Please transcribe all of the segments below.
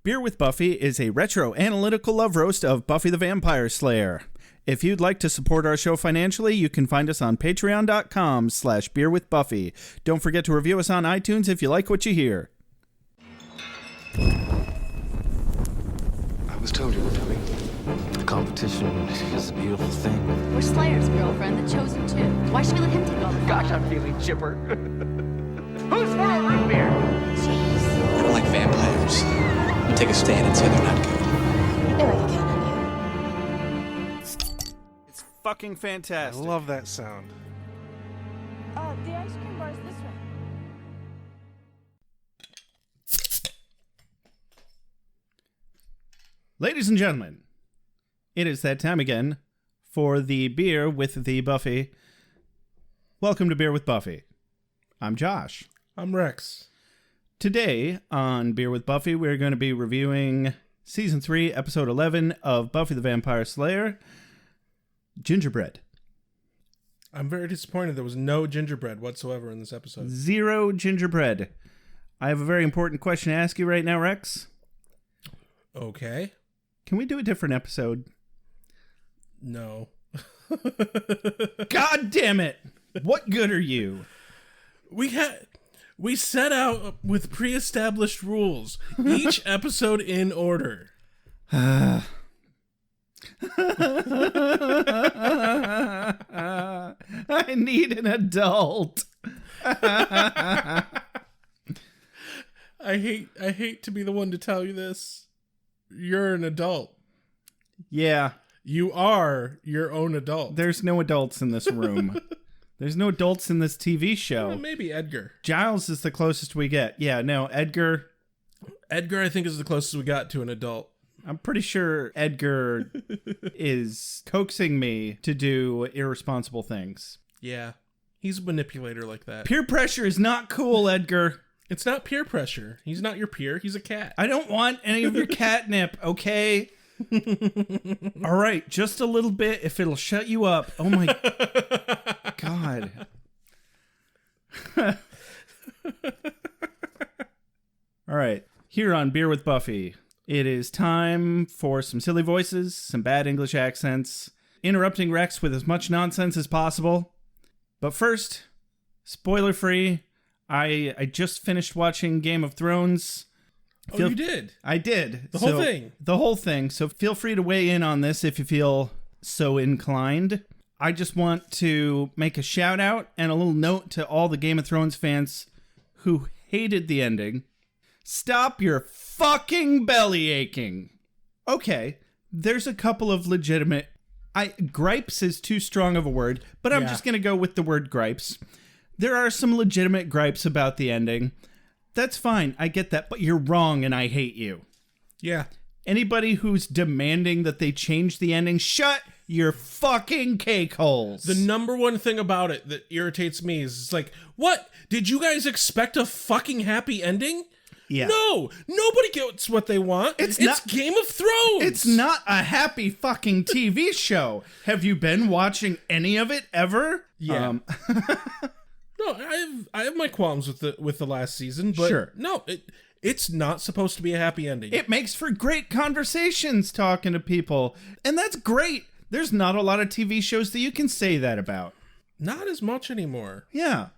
Beer with Buffy is a retro analytical love roast of Buffy the Vampire Slayer. If you'd like to support our show financially, you can find us on patreon.com/beerwithbuffy. Don't forget to review us on iTunes if you like what you hear. I was told you were coming. The competition is a beautiful thing. We're Slayer's girlfriend, the chosen two. Why should we let him take all the fun? Gosh, I'm feeling chipper. Who's for a root beer? Jeez. I don't like vampires. You take a stand and say they're not good. They're like a cat on you. It's fucking fantastic. I love that sound. The ice cream bar is this way. Ladies and gentlemen, it is that time again for the Beer with the Buffy. Welcome to Beer with Buffy. I'm Josh. I'm Rex. Today on Beer with Buffy, we're going to be reviewing Season 3, Episode 11 of Buffy the Vampire Slayer, Gingerbread. I'm very disappointed there was no gingerbread whatsoever in this episode. Zero gingerbread. I have a very important question to ask you right now, Rex. Okay. Can we do a different episode? No. God damn it! What good are you? We set out with pre-established rules. Each episode in order. I need an adult. I hate to be the one to tell you this. You're an adult. Yeah. You are your own adult. There's no adults in this room. There's no adults in this TV show. Well, maybe Edgar. Giles is the closest we get. Yeah, no, Edgar, I think, is the closest we got to an adult. I'm pretty sure Edgar is coaxing me to do irresponsible things. Yeah. He's a manipulator like that. Peer pressure is not cool, Edgar. It's not peer pressure. He's not your peer. He's a cat. I don't want any of your catnip, okay? All right, just a little bit if it'll shut you up. Oh my God. All right, here on Beer with Buffy, it is time for some silly voices, some bad English accents, interrupting Rex with as much nonsense as possible. But first, spoiler free, I just finished watching Game of Thrones. You did? I did. The whole thing? The whole thing. So feel free to weigh in on this if you feel so inclined. I just want to make a shout out and a little note to all the Game of Thrones fans who hated the ending. Stop your fucking belly aching. Okay, there's a couple of legitimate... gripes is too strong of a word, but I'm just going to go with the word gripes. There are some legitimate gripes about the ending. That's fine. I get that, but you're wrong and I hate you. Yeah. Anybody who's demanding that they change the ending, shut your fucking cake holes. The number one thing about it that irritates me is it's like, what? Did you guys expect a fucking happy ending? Yeah. No, nobody gets what they want. It's not Game of Thrones. It's not a happy fucking TV show. Have you been watching any of it ever? Yeah. No, I have my qualms with the last season, but sure. No, it's not supposed to be a happy ending. It makes for great conversations talking to people, and that's great. There's not a lot of TV shows that you can say that about. Not as much anymore. Yeah.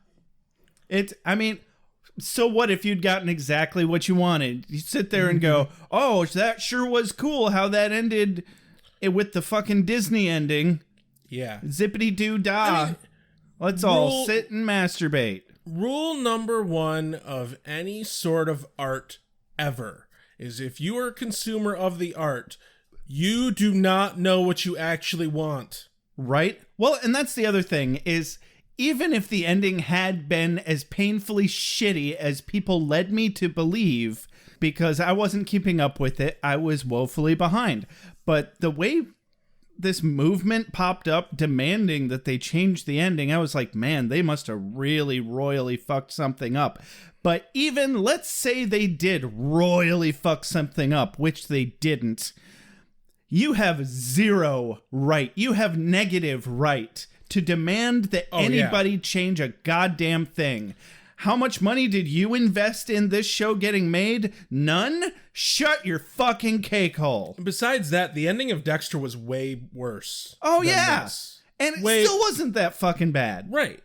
So what if you'd gotten exactly what you wanted? You sit there and go, oh, that sure was cool how that ended with the fucking Disney ending. Yeah. Zippity-doo-dah. Let's all sit and masturbate. Rule number one of any sort of art ever is if you are a consumer of the art, you do not know what you actually want. Right? Well, and that's the other thing is even if the ending had been as painfully shitty as people led me to believe, because I wasn't keeping up with it, I was woefully behind. But the way this movement popped up demanding that they change the ending, I was like, man, they must have really royally fucked something up. But even let's say they did royally fuck something up, which they didn't, you have zero right. You have negative right to demand that anybody change a goddamn thing. How much money did you invest in this show getting made? None? Shut your fucking cake hole. Besides that, the ending of Dexter was way worse. Oh, than yeah. this. And it still wasn't that fucking bad. Right.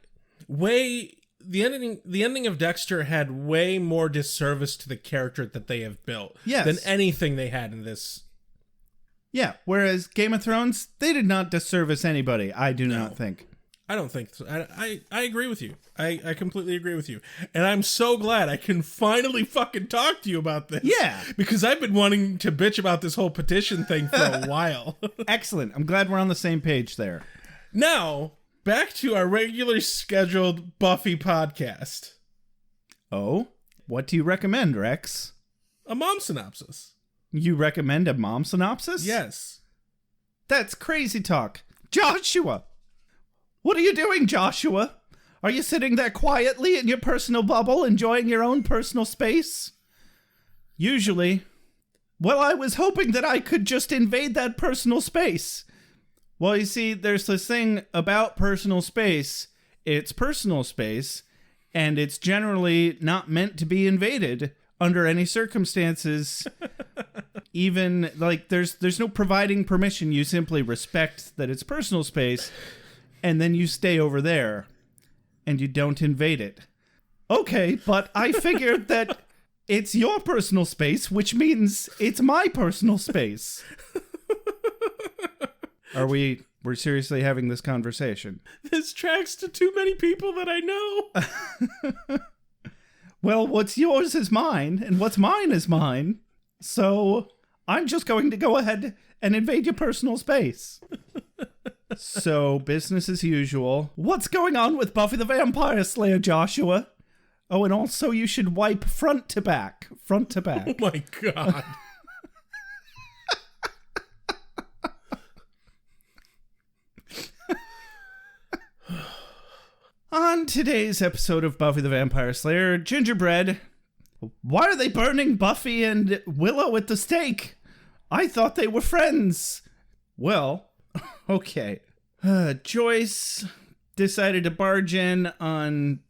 The ending of Dexter had way more disservice to the character that they have built than anything they had in this. Yeah, whereas Game of Thrones, they did not disservice anybody, I do not think. I don't think so. I agree with you. I completely agree with you. And I'm so glad I can finally fucking talk to you about this. Yeah. Because I've been wanting to bitch about this whole petition thing for a while. Excellent. I'm glad we're on the same page there. Now, back to our regularly scheduled Buffy podcast. Oh? What do you recommend, Rex? A mom synopsis. You recommend a mom synopsis? Yes. That's crazy talk. Joshua! What are you doing, Joshua? Are you sitting there quietly in your personal bubble, enjoying your own personal space? Usually. Well, I was hoping that I could just invade that personal space. Well, you see, there's this thing about personal space. It's personal space, and it's generally not meant to be invaded under any circumstances. Even, like, there's no providing permission. You simply respect that it's personal space, and then you stay over there, and you don't invade it. Okay, but I figured that it's your personal space, which means it's my personal space. We're seriously having this conversation. This tracks to too many people that I know. Well, what's yours is mine, and what's mine is mine. So I'm just going to go ahead and invade your personal space. So, business as usual. What's going on with Buffy the Vampire Slayer, Joshua? Oh, and also you should wipe front to back. Front to back. Oh my god. On today's episode of Buffy the Vampire Slayer, Gingerbread. Why are they burning Buffy and Willow at the stake? I thought they were friends. Well, okay. Joyce decided to barge in on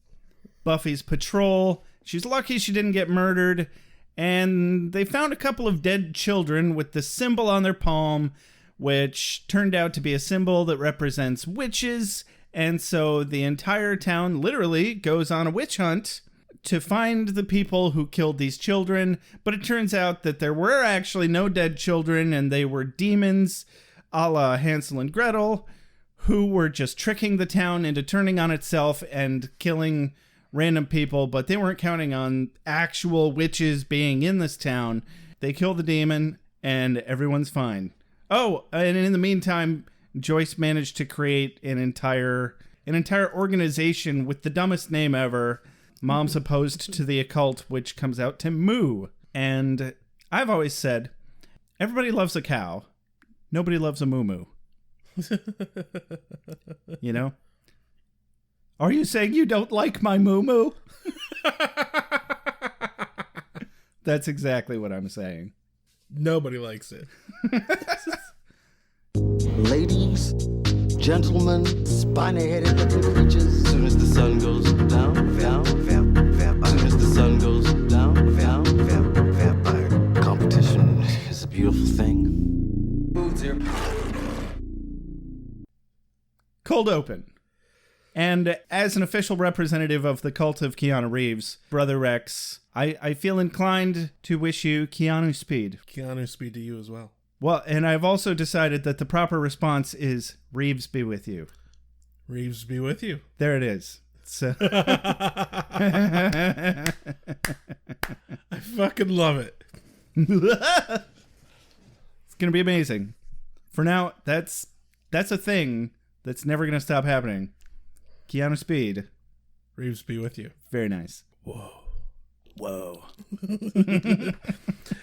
Buffy's patrol. She's lucky she didn't get murdered. And they found a couple of dead children with the symbol on their palm, which turned out to be a symbol that represents witches. And so the entire town literally goes on a witch hunt to find the people who killed these children. But it turns out that there were actually no dead children, and they were demons a la Hansel and Gretel, who were just tricking the town into turning on itself and killing random people. But they weren't counting on actual witches being in this town. They kill the demon, and everyone's fine. Oh, and in the meantime, Joyce managed to create an entire organization with the dumbest name ever, Moms Opposed to the Occult, which comes out to Moo. And I've always said, everybody loves a cow. Nobody loves a Moo Moo. You know? Are you saying you don't like my Moo Moo? That's exactly what I'm saying. Nobody likes it. Ladies, gentlemen, spiny-headed looking creatures. Soon as the sun goes down, soon as the sun goes down, vampire. Competition is a beautiful thing. Cold open. And as an official representative of the cult of Keanu Reeves, Brother Rex, I feel inclined to wish you Keanu Speed. Keanu Speed to you as well. Well, and I've also decided that the proper response is Reeves be with you. Reeves be with you. There it is. So I fucking love it. It's gonna be amazing. For now, that's a thing that's never gonna stop happening. Keanu Speed. Reeves be with you. Very nice. Whoa.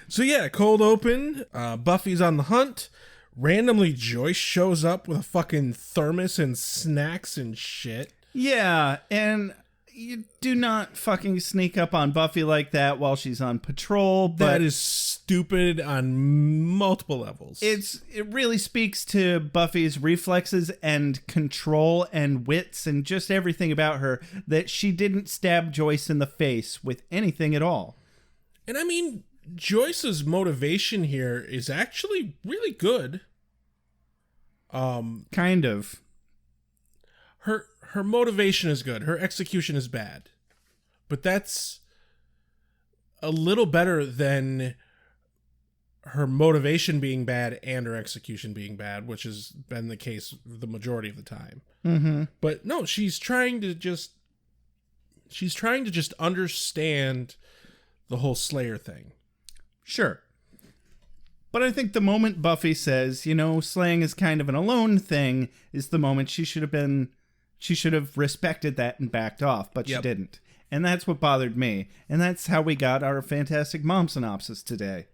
So yeah, cold open. Buffy's on the hunt. Randomly, Joyce shows up with a fucking thermos and snacks and shit. Yeah, and you do not fucking sneak up on Buffy like that while she's on patrol. But That is stupid on multiple levels. It really speaks to Buffy's reflexes and control and wits and just everything about her that she didn't stab Joyce in the face with anything at all. And I mean, Joyce's motivation here is actually really good. Kind of. Her motivation is good. Her execution is bad. But that's a little better than her motivation being bad and her execution being bad, which has been the case the majority of the time. Mm-hmm. But no, she's trying to just understand the whole Slayer thing. Sure. But I think the moment Buffy says, slaying is kind of an alone thing, is the moment she should have respected that and backed off, but she didn't. And that's what bothered me. And that's how we got our fantastic mom synopsis today.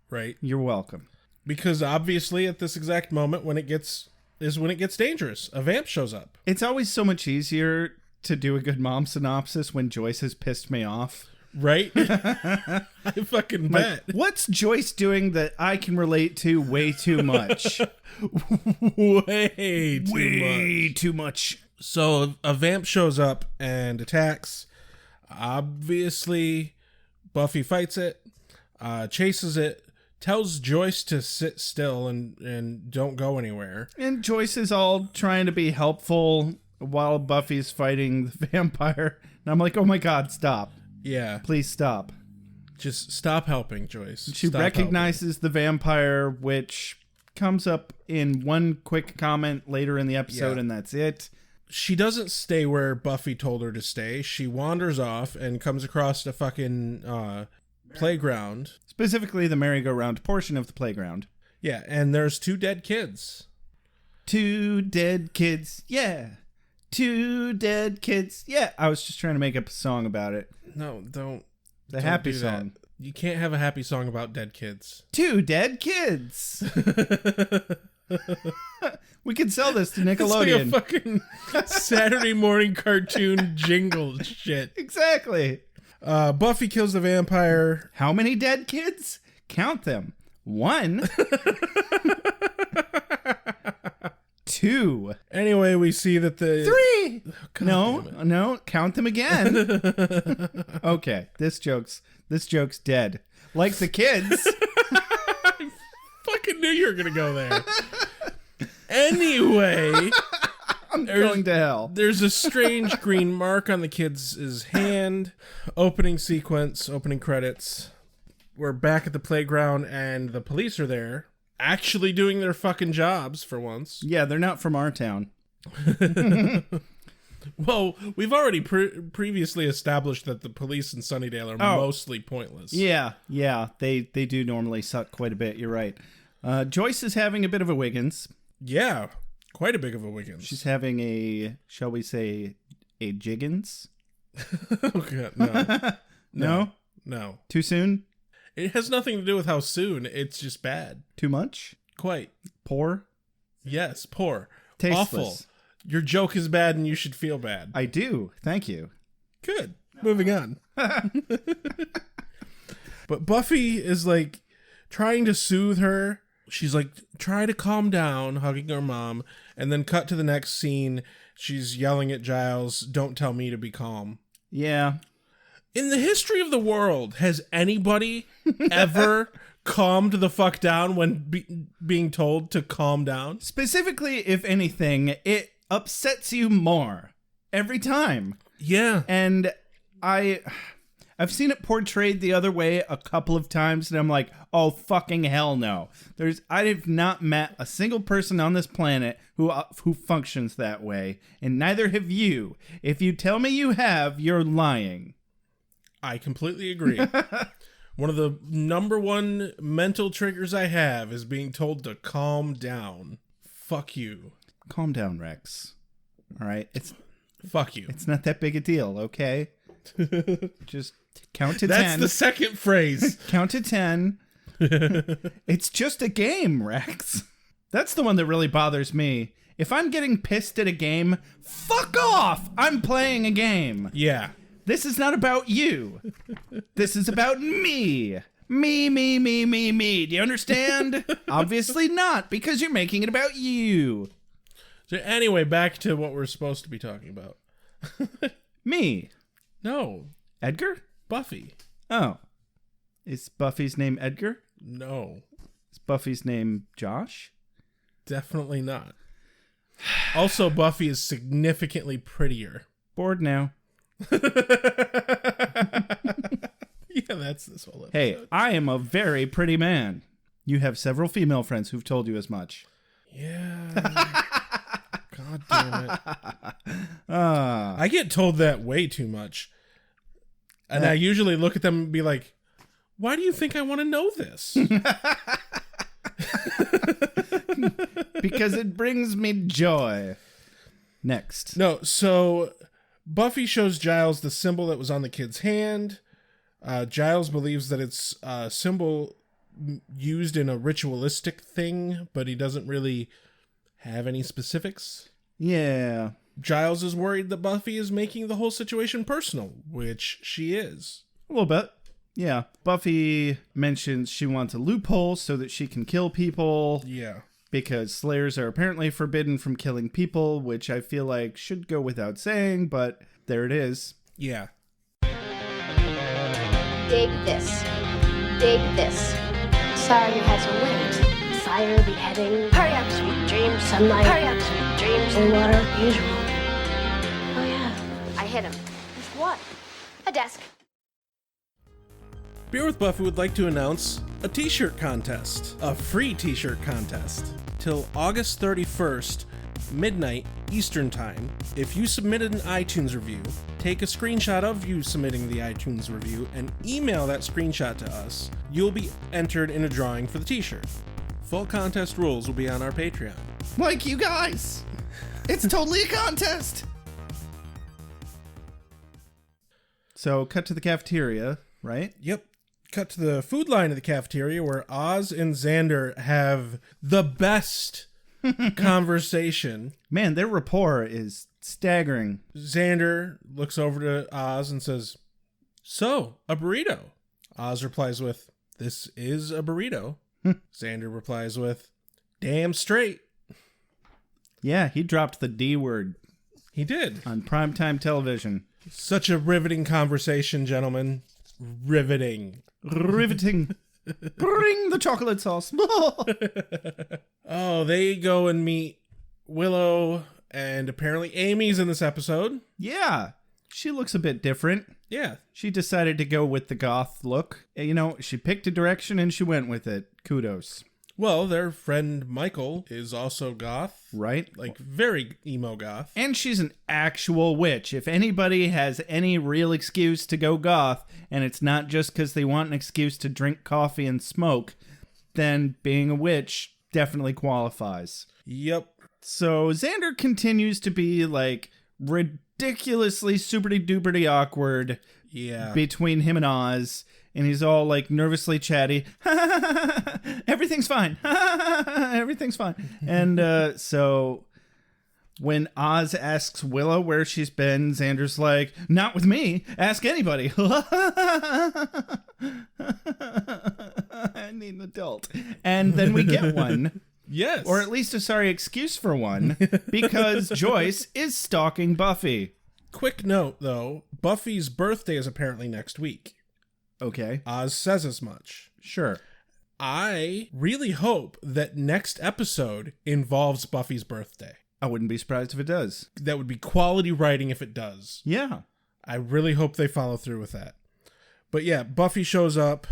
Right. You're welcome. Because obviously at this exact moment when it gets dangerous, a vamp shows up. It's always so much easier to do a good mom synopsis when Joyce has pissed me off. Right? I fucking bet. What's Joyce doing that I can relate to way too much? Way too much. So a vamp shows up and attacks. Obviously, Buffy fights it, chases it, tells Joyce to sit still and don't go anywhere. And Joyce is all trying to be helpful while Buffy's fighting the vampire. And I'm like, oh my God, stop. Yeah. Please stop. Just stop helping, Joyce. She Stop recognizes the vampire, which comes up in one quick comment later in the episode, and that's it. She doesn't stay where Buffy told her to stay. She wanders off and comes across a fucking playground. Specifically the merry-go-round portion of the playground. Yeah, and there's 2 dead kids. 2 dead kids, yeah. 2 dead kids, yeah. I was just trying to make up a song about it. No, don't. The happy song. You can't have a happy song about dead kids. 2 dead kids. We could sell this to Nickelodeon. It's like a fucking Saturday morning cartoon jingle shit. Exactly. Buffy kills the vampire. How many dead kids? Count them. 1. 2. Anyway, we see that the 3. No, count them again. Okay, this joke's dead. Like the kids. I fucking knew you were gonna go there. Anyway, I'm going to hell. There's a strange green mark on the kid's hand. Opening sequence, opening credits. We're back at the playground and the police are there, actually doing their fucking jobs for once. Yeah, they're not from our town. Well, we've already previously established that the police in Sunnydale are mostly pointless. Yeah, they do normally suck quite a bit. You're right. Joyce is having a bit of a Wiggins. Yeah, quite a big of a Wiggins. She's having a, shall we say, a Jiggins? Oh, God, no. No. Too soon? It has nothing to do with how soon. It's just bad. Too much? Quite. Poor? Yes, poor. Tasteless. Awful. Your joke is bad and you should feel bad. I do. Thank you. Good. Moving on. But Buffy is like trying to soothe her. She's like, try to calm down, hugging her mom. And then cut to the next scene. She's yelling at Giles, don't tell me to be calm. Yeah. In the history of the world, has anybody ever calmed the fuck down when being told to calm down? Specifically, if anything, it upsets you more every time. Yeah. And I've seen it portrayed the other way a couple of times, and I'm like, oh, fucking hell no. I have not met a single person on this planet who functions that way, and neither have you. If you tell me you have, you're lying. I completely agree. One of the number one mental triggers I have is being told to calm down. Fuck you. Calm down, Rex. All right? Fuck you. It's not that big a deal, okay? Just count to 10. That's the second phrase. Count to 10. It's just a game, Rex. That's the one that really bothers me. If I'm getting pissed at a game, fuck off! I'm playing a game. Yeah. This is not about you. This is about me. Me. Do you understand? Obviously not, because you're making it about you. So anyway, back to what we're supposed to be talking about. Me. No, Edgar? Buffy. Oh. Is Buffy's name Edgar? No, Is Buffy's name Josh? definitely not. Also, Buffy is significantly prettier. Bored now. Yeah, that's this whole episode. Hey, I am a very pretty man. You have several female friends who've told you as much. Yeah. God damn it. Ah. I get told that way too much. And I usually look at them and be like, why do you think I want to know this? Because it brings me joy. Next. No, so Buffy shows Giles the symbol that was on the kid's hand. Giles believes that it's a symbol used in a ritualistic thing, but he doesn't really have any specifics. Yeah. Giles is worried that Buffy is making the whole situation personal, which she is. A little bit. Yeah. Buffy mentions she wants a loophole so that she can kill people. Yeah. Because Slayers are apparently forbidden from killing people, which I feel like should go without saying, but there it is. Yeah. Dig this. Dig this. Sorry you had to wait. Fire, beheading. Hurry up, sweet dreams. Sunlight. Hurry up, sweet dreams. Cold water, usual. Oh yeah, I hit him. With what? A desk. Beer with Buffy would like to announce a t-shirt contest. A free t-shirt contest. Till August 31st, midnight Eastern Time. If you submitted an iTunes review, take a screenshot of you submitting the iTunes review and email that screenshot to us. You'll be entered in a drawing for the t-shirt. Full contest rules will be on our Patreon. Like you guys. It's totally a contest. So, cut to the cafeteria, right? Yep. Cut to the food line of the cafeteria where Oz and Xander have the best conversation. Man, their rapport is staggering. Xander looks over to Oz and says, "So, a burrito?" Oz replies with, "This is a burrito." Xander replies with, "Damn straight." Yeah, he dropped the D word He did. on primetime television. Such a riveting conversation, gentlemen. Riveting. Riveting. Bring the chocolate sauce. Oh, they go and meet Willow, and apparently Amy's in this episode. Yeah, she looks a bit different. Yeah. She decided to go with the goth look. You know, she picked a direction and she went with it. Kudos. Well, their friend Michael is also goth. Right? Like, very emo goth. And she's an actual witch. If anybody has any real excuse to go goth, and it's not just because they want an excuse to drink coffee and smoke, then being a witch definitely qualifies. Yep. So Xander continues to be, like, ridiculously super-duper awkward Yeah. between him and Oz. And he's all, like, nervously chatty. Everything's fine. Everything's fine. And so when Oz asks Willow where she's been, Xander's like, not with me. Ask anybody. I need an adult. And then we get one. Yes. Or at least a sorry excuse for one. Because Joyce is stalking Buffy. Quick note, though. Buffy's birthday is apparently next week. Okay. Oz says as much. Sure. I really hope that next episode involves Buffy's birthday. I wouldn't be surprised if it does. That would be quality writing if it does. Yeah. I really hope they follow through with that. But yeah, Buffy shows up,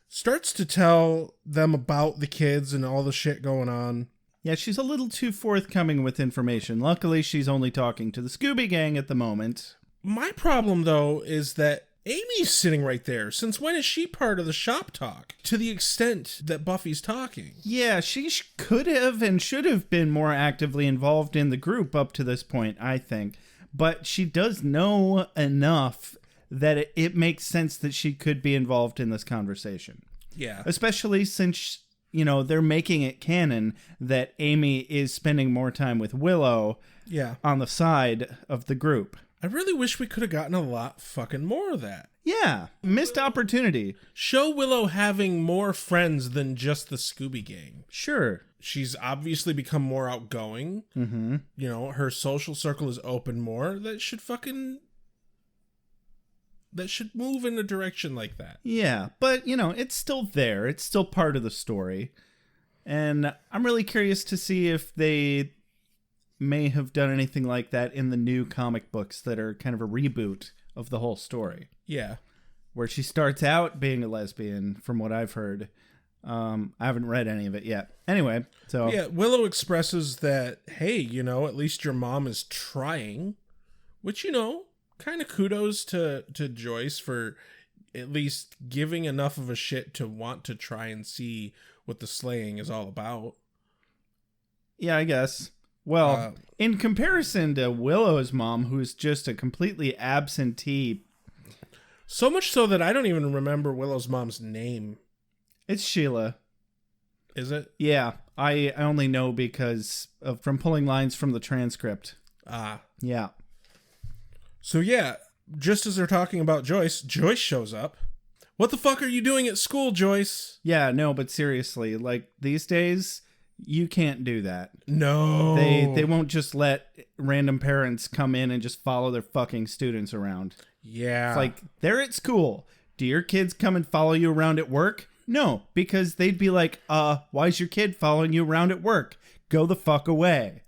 starts to tell them about the kids and all the shit going on. Yeah, she's a little too forthcoming with information. Luckily, she's only talking to the Scooby Gang at the moment. My problem, though, is that Amy's sitting right there. Since when is she part of the shop talk? To the extent that Buffy's talking. Yeah, she could have and should have been more actively involved in the group up to this point, I think. But she does know enough that it makes sense that she could be involved in this conversation. Yeah. Especially since, you know, they're making it canon that Amy is spending more time with Willow Yeah. on the side of the group. I really wish we could have gotten a lot fucking more of that. Yeah, missed opportunity. Show Willow having more friends than just the Scooby Gang. Sure. She's obviously become more outgoing. Mm-hmm. You know, her social circle is open more. That should move in a direction like that. Yeah, but, you know, it's still there. It's still part of the story. And I'm really curious to see if they may have done anything like that in the new comic books that are kind of a reboot of the whole story. Yeah. Where she starts out being a lesbian, from what I've heard. I haven't read any of it yet. Anyway, so... Yeah, Willow expresses that, hey, you know, at least your mom is trying. Which, you know, kind of kudos to Joyce for at least giving enough of a shit to want to try and see what the slaying is all about. Yeah, I guess. Well, in comparison to Willow's mom, who's just a completely absentee... So much so that I don't even remember Willow's mom's name. It's Sheila. Is it? Yeah, I only know because of from pulling lines from the transcript. Ah. Yeah. So yeah, just as they're talking about Joyce, Joyce shows up. What the fuck are you doing at school, Joyce? Yeah, no, but seriously, like these days, you can't do that. No. They won't just let random parents come in and just follow their fucking students around. Yeah. It's like, they're at school. Do your kids come and follow you around at work? No, because they'd be like, why's your kid following you around at work? Go the fuck away.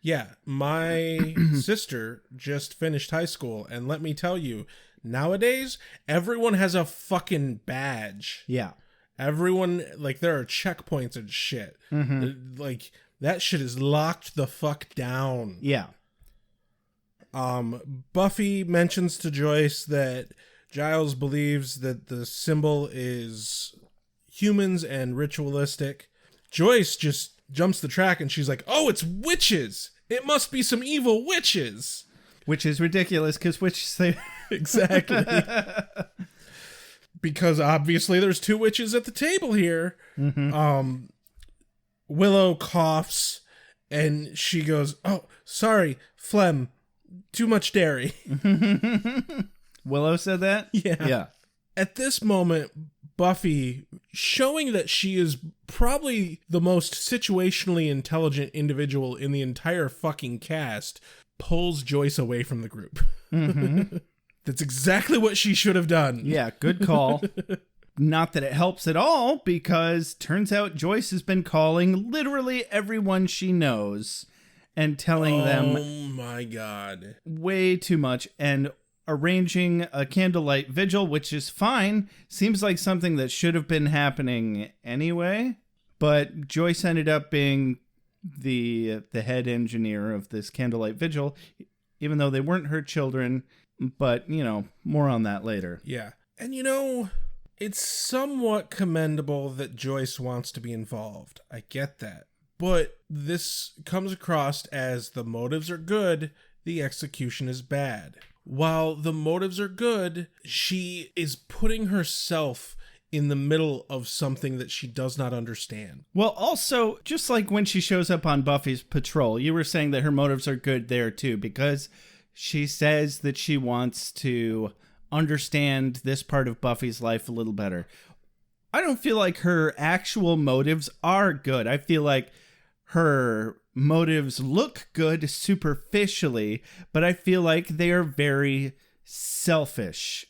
Yeah, my sister just finished high school, and let me tell you, nowadays, everyone has a fucking badge. Yeah. Everyone, like, there are checkpoints and shit. Mm-hmm. Like, that shit is locked the fuck down. Yeah. Buffy mentions to Joyce that Giles believes that the symbol is humans and ritualistic. Joyce just jumps the track and she's like, oh, it's witches. It must be some evil witches. Which is ridiculous because witches say... Exactly. Because obviously there's two witches at the table here. Mm-hmm. Willow coughs and she goes, oh, sorry, phlegm. Too much dairy. Willow said that? Yeah. Yeah. At this moment, Buffy, showing that she is probably the most situationally intelligent individual in the entire fucking cast, pulls Joyce away from the group. Mm-hmm. That's exactly what she should have done. Yeah, good call. Not that it helps at all, because turns out Joyce has been calling literally everyone she knows and telling them... Oh my god. Way too much, and arranging a candlelight vigil, which is fine. Seems like something that should have been happening anyway. But Joyce ended up being the head engineer of this candlelight vigil, even though they weren't her children. But, you know, more on that later. Yeah. And, you know, it's somewhat commendable that Joyce wants to be involved. I get that. But this comes across as the motives are good, the execution is bad. While the motives are good, she is putting herself in the middle of something that she does not understand. Well, also, just like when she shows up on Buffy's patrol, you were saying that her motives are good there too, because she says that she wants to understand this part of Buffy's life a little better. I don't feel like her actual motives are good. I feel like her motives look good superficially, but I feel like they are very selfish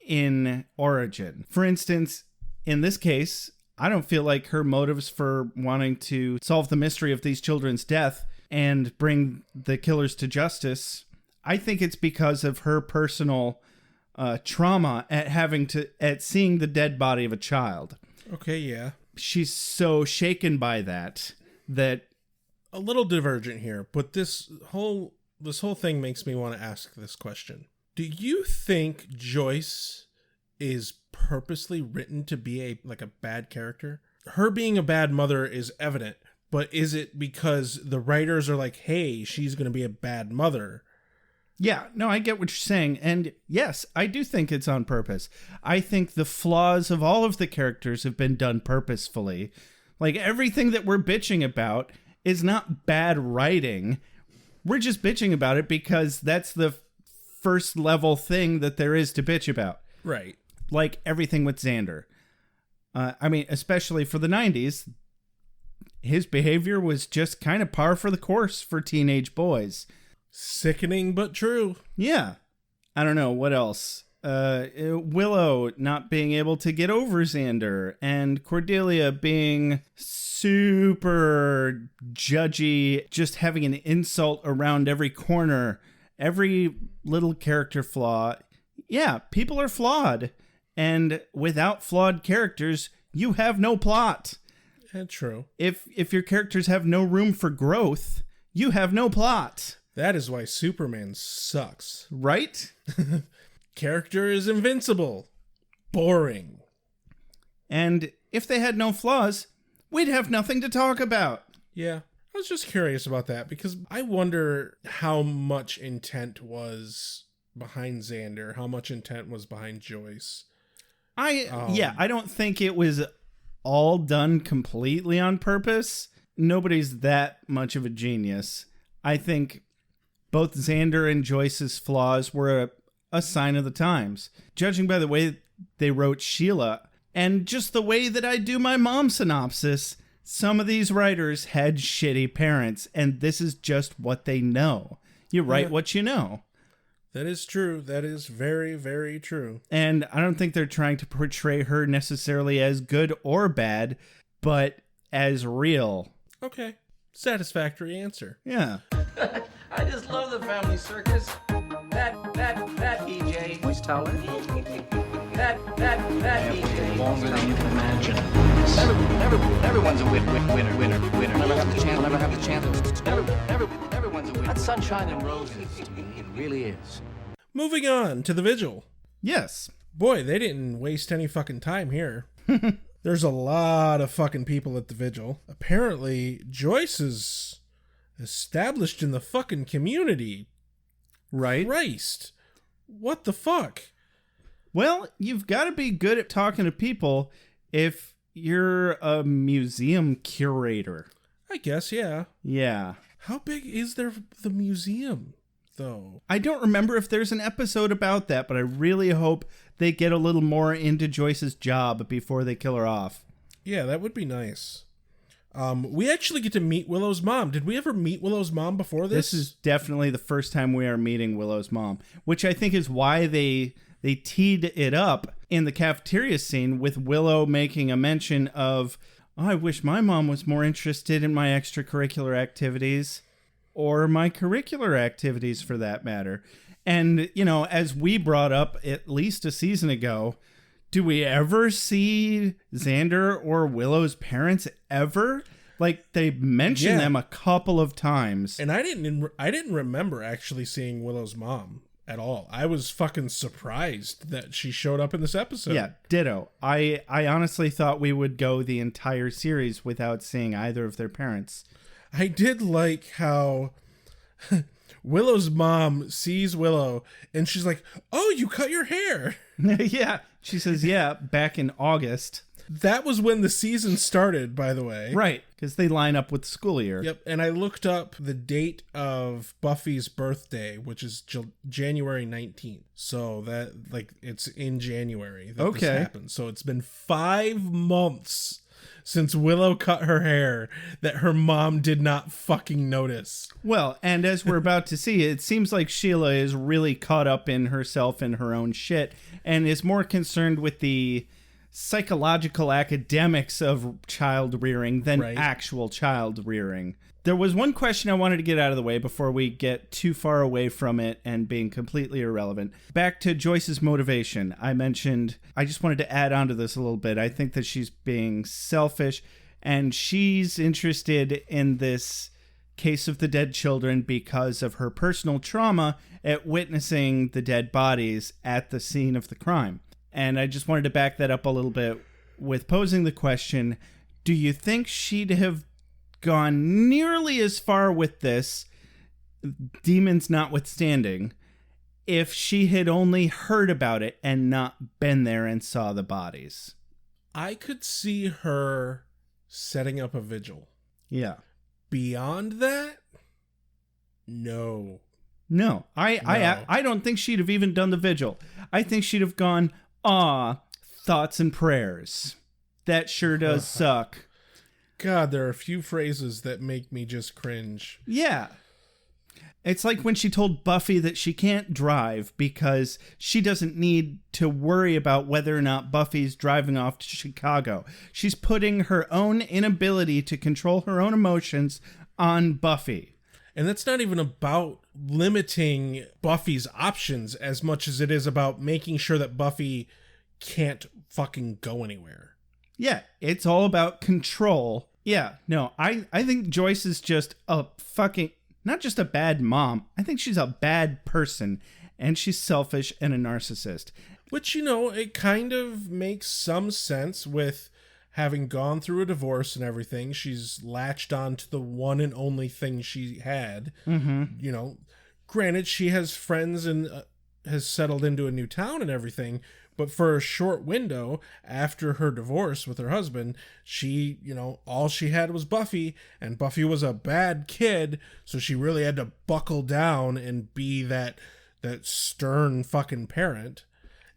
in origin. For instance, in this case, I don't feel like her motives for wanting to solve the mystery of these children's death and bring the killers to justice, I think it's because of her personal trauma at seeing the dead body of a child. Okay, yeah. She's so shaken by that a little divergent here, but this whole thing makes me want to ask this question. Do you think Joyce is purposely written to be a bad character? Her being a bad mother is evident, but is it because the writers are like, hey, she's going to be a bad mother? Yeah, no, I get what you're saying. And yes, I do think it's on purpose. I think the flaws of all of the characters have been done purposefully. Like, everything that we're bitching about is not bad writing. We're just bitching about it because that's the first level thing that there is to bitch about. Right. Like everything with Xander. I mean, especially for the 90s, his behavior was just kind of par for the course for teenage boys. Sickening, but true. Yeah. I don't know. What else? Willow not being able to get over Xander, and Cordelia being super judgy, just having an insult around every corner, every little character flaw. Yeah, people are flawed. And without flawed characters, you have no plot. Yeah, true. If your characters have no room for growth, you have no plot. That is why Superman sucks. Right? Character is invincible. Boring. And if they had no flaws, we'd have nothing to talk about. Yeah. I was just curious about that because I wonder how much intent was behind Xander, how much intent was behind Joyce. I don't think it was all done completely on purpose. Nobody's that much of a genius. I think both Xander and Joyce's flaws were a sign of the times. Judging by the way they wrote Sheila, and just the way that I do my mom synopsis, some of these writers had shitty parents, and this is just what they know. You write what you know. That is true. That is very, very true. And I don't think they're trying to portray her necessarily as good or bad, but as real. Okay. Satisfactory answer. Yeah. I just love the family circus. That EJ. Moist towel. That EJ. Longer than you can imagine. Everyone's a winner. Never have the chance. Everyone's a winner. That's sunshine and roses to me. It really is. Moving on to the vigil. Yes. Boy, they didn't waste any fucking time here. There's a lot of fucking people at the vigil. Apparently, Joyce is established in the fucking community. Right. Christ. What the fuck? Well, you've got to be good at talking to people if you're a museum curator. I guess, yeah. Yeah. How big is the museum, though? I don't remember if there's an episode about that, but I really hope they get a little more into Joyce's job before they kill her off. Yeah, that would be nice. We actually get to meet Willow's mom. Did we ever meet Willow's mom before this? This is definitely the first time we are meeting Willow's mom, which I think is why they teed it up in the cafeteria scene with Willow making a mention of, oh, I wish my mom was more interested in my extracurricular activities or my curricular activities for that matter. And, you know, as we brought up at least a season ago, do we ever see Xander or Willow's parents ever? Like, they mention them a couple of times. And I didn't remember actually seeing Willow's mom at all. I was fucking surprised that she showed up in this episode. Yeah, ditto. I honestly thought we would go the entire series without seeing either of their parents. I did like how Willow's mom sees Willow and she's like, "Oh, you cut your hair." Yeah. She says, yeah, back in August. That was when the season started, by the way. Right, because they line up with the school year. Yep, and I looked up the date of Buffy's birthday, which is January 19th. So that, like, it's in January that this happened. So it's been 5 months since Willow cut her hair that her mom did not fucking notice. Well, and as we're about to see, it seems like Sheila is really caught up in herself and her own shit and is more concerned with the psychological academics of child rearing than actual child rearing. There was one question I wanted to get out of the way before we get too far away from it and being completely irrelevant. Back to Joyce's motivation. I just wanted to add on to this a little bit. I think that she's being selfish and she's interested in this case of the dead children because of her personal trauma at witnessing the dead bodies at the scene of the crime. And I just wanted to back that up a little bit with posing the question, do you think she'd have gone nearly as far with this, demons notwithstanding, if she had only heard about it and not been there and saw the bodies? I could see her setting up a vigil. Yeah. Beyond that, no. No, I don't think she'd have even done the vigil. I think she'd have gone, thoughts and prayers. That sure does suck. God, there are a few phrases that make me just cringe. Yeah. It's like when she told Buffy that she can't drive because she doesn't need to worry about whether or not Buffy's driving off to Chicago. She's putting her own inability to control her own emotions on Buffy. And that's not even about limiting Buffy's options as much as it is about making sure that Buffy can't fucking go anywhere. Yeah, it's all about control. Yeah, no, I think Joyce is just a fucking, not just a bad mom. I think she's a bad person, and she's selfish and a narcissist. Which, you know, it kind of makes some sense with having gone through a divorce and everything. She's latched on to the one and only thing she had. Mm-hmm. You know, granted, she has friends and has settled into a new town and everything, but for a short window after her divorce with her husband, she, you know, all she had was Buffy, and Buffy was a bad kid, so she really had to buckle down and be that stern fucking parent.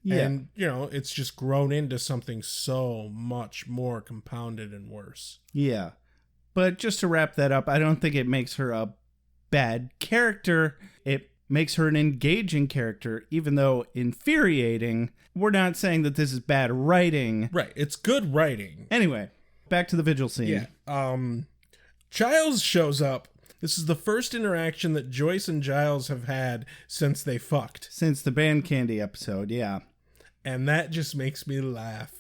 Yeah. And, you know, it's just grown into something so much more compounded and worse. Yeah. But just to wrap that up, I don't think it makes her a bad character. It makes her an engaging character, even though infuriating. We're not saying that this is bad writing. Right. It's good writing. Anyway, back to the vigil scene. Yeah. Giles shows up. This is the first interaction that Joyce and Giles have had since they fucked. Since the Band Candy episode, yeah. And that just makes me laugh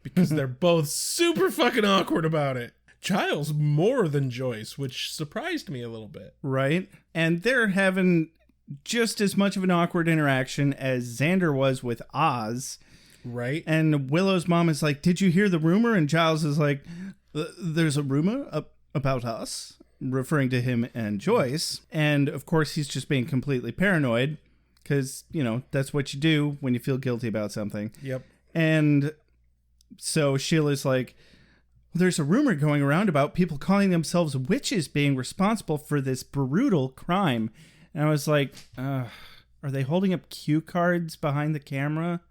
because they're both super fucking awkward about it. Giles more than Joyce, which surprised me a little bit. Right? And they're having just as much of an awkward interaction as Xander was with Oz. Right. And Willow's mom is like, did you hear the rumor? And Giles is like, there's a rumor about us? Referring to him and Joyce. And of course, he's just being completely paranoid because, you know, that's what you do when you feel guilty about something. Yep. And so Sheila's like, there's a rumor going around about people calling themselves witches being responsible for this brutal crime. And I was like, are they holding up cue cards behind the camera?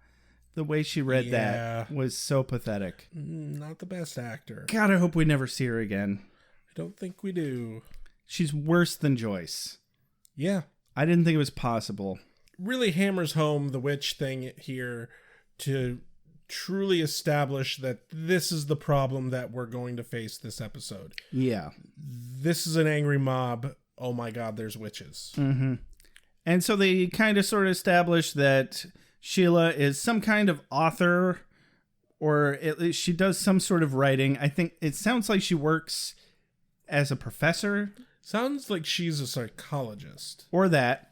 The way she read that was so pathetic. Not the best actor. God, I hope we never see her again. I don't think we do. She's worse than Joyce. Yeah. I didn't think it was possible. Really hammers home the witch thing here to truly establish that this is the problem that we're going to face this episode. Yeah. This is an angry mob. Oh my God, there's witches. Mm-hmm. And so they kind of sort of establish that Sheila is some kind of author, or at least she does some sort of writing. I think it sounds like she works as a professor. Sounds like she's a psychologist. Or that.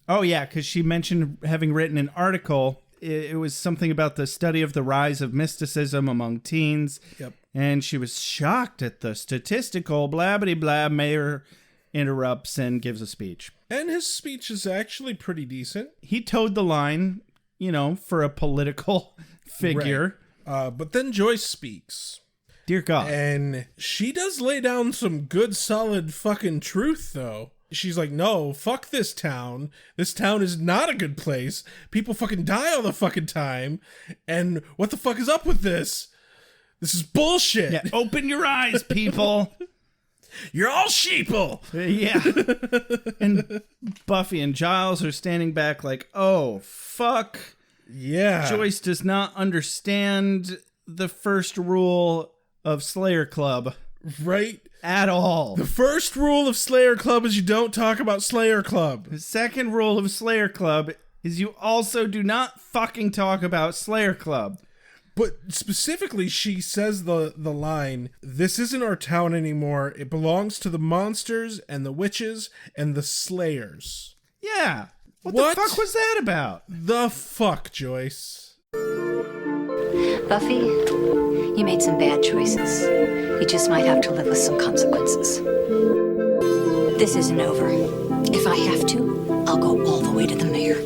Oh, yeah, because she mentioned having written an article. It was something about the study of the rise of mysticism among teens. Yep. And she was shocked at the statistical blabbity-blab. Mayor interrupts and gives a speech. And his speech is actually pretty decent. He towed the line, you know, for a political figure. Right. But then Joyce speaks. Dear God. And she does lay down some good, solid fucking truth, though. She's like, no, fuck this town. This town is not a good place. People fucking die all the fucking time. And what the fuck is up with this? This is bullshit. Yeah, open your eyes, people. You're all sheeple. Yeah. And Buffy and Giles are standing back like, oh, fuck. Yeah. Joyce does not understand the first rule of Slayer Club. Right? At all. The first rule of Slayer Club is you don't talk about Slayer Club. The second rule of Slayer Club is you also do not fucking talk about Slayer Club. But specifically, she says the line, this isn't our town anymore. It belongs to the monsters and the witches and the slayers. Yeah. What What? the fuck was that about? The fuck, Joyce? Buffy, you made some bad choices. You just might have to live with some consequences. This isn't over. If I have to, I'll go all the way to the mayor.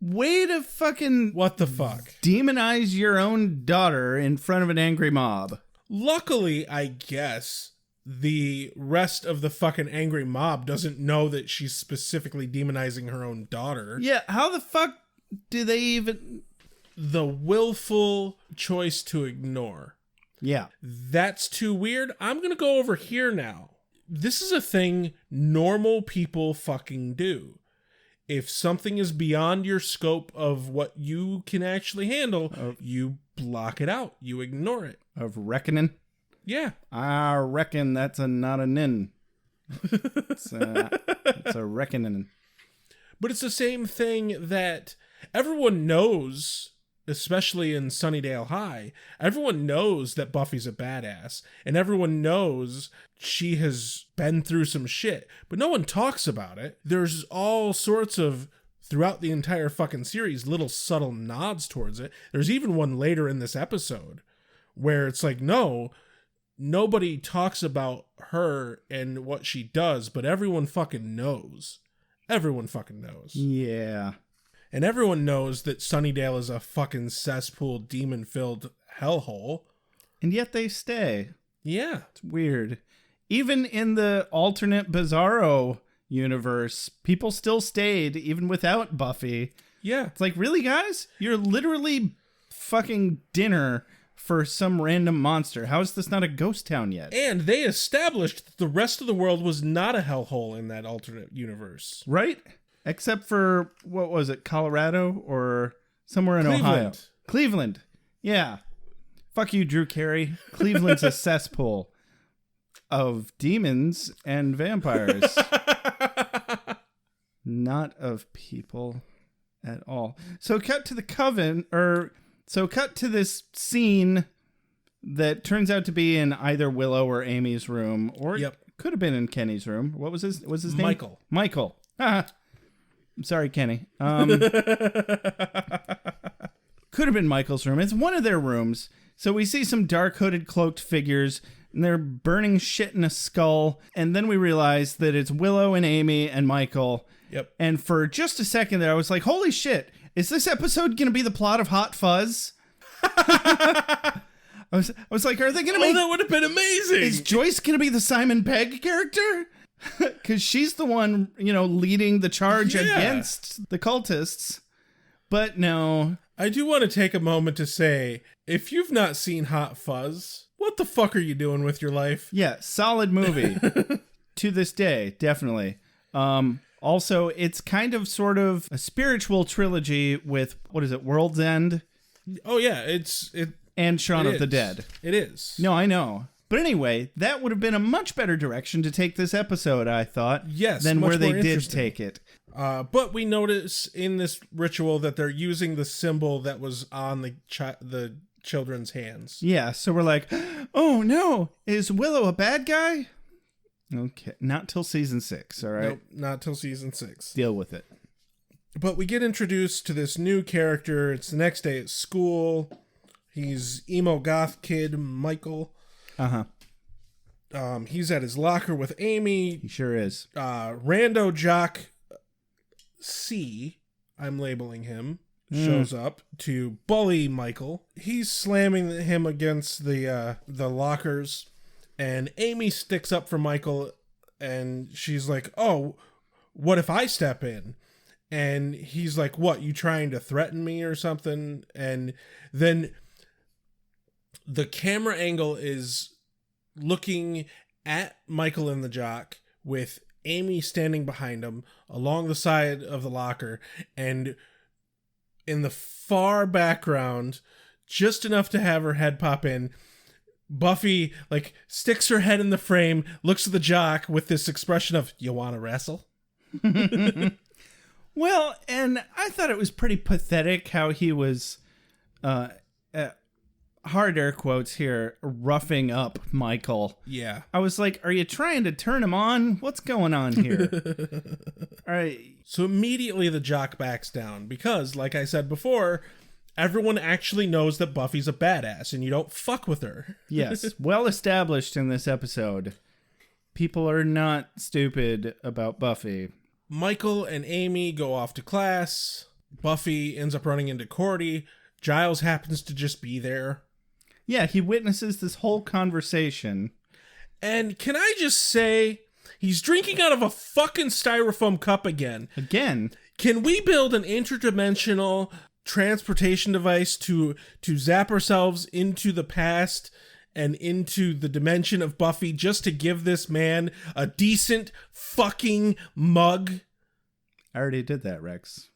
Way to fucking... What the fuck? Demonize your own daughter in front of an angry mob. Luckily, I guess, the rest of the fucking angry mob doesn't know that she's specifically demonizing her own daughter. Yeah, how the fuck do they even... The willful choice to ignore. Yeah. That's too weird. I'm going to go over here now. This is a thing normal people fucking do. If something is beyond your scope of what you can actually handle, you block it out. You ignore it. Of reckoning? Yeah. I reckon that's not a nin. It's a reckoning. But it's the same thing that everyone knows, especially in Sunnydale High, everyone knows that Buffy's a badass, and everyone knows she has been through some shit, but no one talks about it. There's all sorts of, throughout the entire fucking series, little subtle nods towards it. There's even one later in this episode where it's like, no, nobody talks about her and what she does, but everyone fucking knows. Everyone fucking knows. Yeah. And everyone knows that Sunnydale is a fucking cesspool, demon-filled hellhole. And yet they stay. Yeah. It's weird. Even in the alternate Bizarro universe, people still stayed, even without Buffy. Yeah. It's like, really, guys? You're literally fucking dinner for some random monster. How is this not a ghost town yet? And they established that the rest of the world was not a hellhole in that alternate universe. Right? Except for, what was it, Colorado or somewhere in Cleveland. Ohio? Cleveland. Yeah. Fuck you, Drew Carey. Cleveland's a cesspool of demons and vampires. Not of people at all. So cut to the cut to this scene that turns out to be in either Willow or Amy's room, or it could have been in Kenny's room. What was his name? Michael. Michael. I'm sorry, Kenny. Could have been Michael's room. It's one of their rooms. So we see some dark hooded cloaked figures, and they're burning shit in a skull. And then we realize that it's Willow and Amy and Michael. Yep. And for just a second there, I was like, holy shit, is this episode going to be the plot of Hot Fuzz? I was like, are they going to make... Oh, that would have been amazing. Is Joyce going to be the Simon Pegg character? Because she's the one, leading the charge against the cultists. But no. I do want to take a moment to say, if you've not seen Hot Fuzz, what the fuck are you doing with your life? Yeah, solid movie. To this day, definitely. Also, it's kind of sort of a spiritual trilogy with, what is it, World's End? Oh, yeah, and Shaun of the Dead. It is. No, I know. But anyway, that would have been a much better direction to take this episode, I thought. Yes, than much where they more did interesting. take it. But we notice in this ritual that they're using the symbol that was on the children's hands. Yeah, so we're like, oh no, is Willow a bad guy? Okay, not till season 6, all right? Nope, not till season 6. Deal with it. But we get introduced to this new character. It's the next day at school. He's emo goth kid Michael. Uh-huh. He's at his locker with Amy. He sure is. Rando jock C, I'm labeling him, shows up to bully Michael. He's slamming him against the lockers, and Amy sticks up for Michael, and she's like, oh, what if I step in? And he's like, what, you trying to threaten me or something? And then the camera angle is looking at Michael and the jock with Amy standing behind him along the side of the locker, and in the far background, just enough to have her head pop in, Buffy sticks her head in the frame, looks at the jock with this expression of, you want to wrestle? Well, and I thought it was pretty pathetic how he was, hard air quotes here, roughing up Michael. Yeah. I was like, are you trying to turn him on? What's going on here? All right. So immediately the jock backs down because, like I said before, everyone actually knows that Buffy's a badass and you don't fuck with her. Yes. Well established in this episode. People are not stupid about Buffy. Michael and Amy go off to class. Buffy ends up running into Cordy. Giles happens to just be there. Yeah, he witnesses this whole conversation. And can I just say, he's drinking out of a fucking styrofoam cup again. Again. Can we build an interdimensional transportation device to zap ourselves into the past and into the dimension of Buffy just to give this man a decent fucking mug? I already did that, Rex.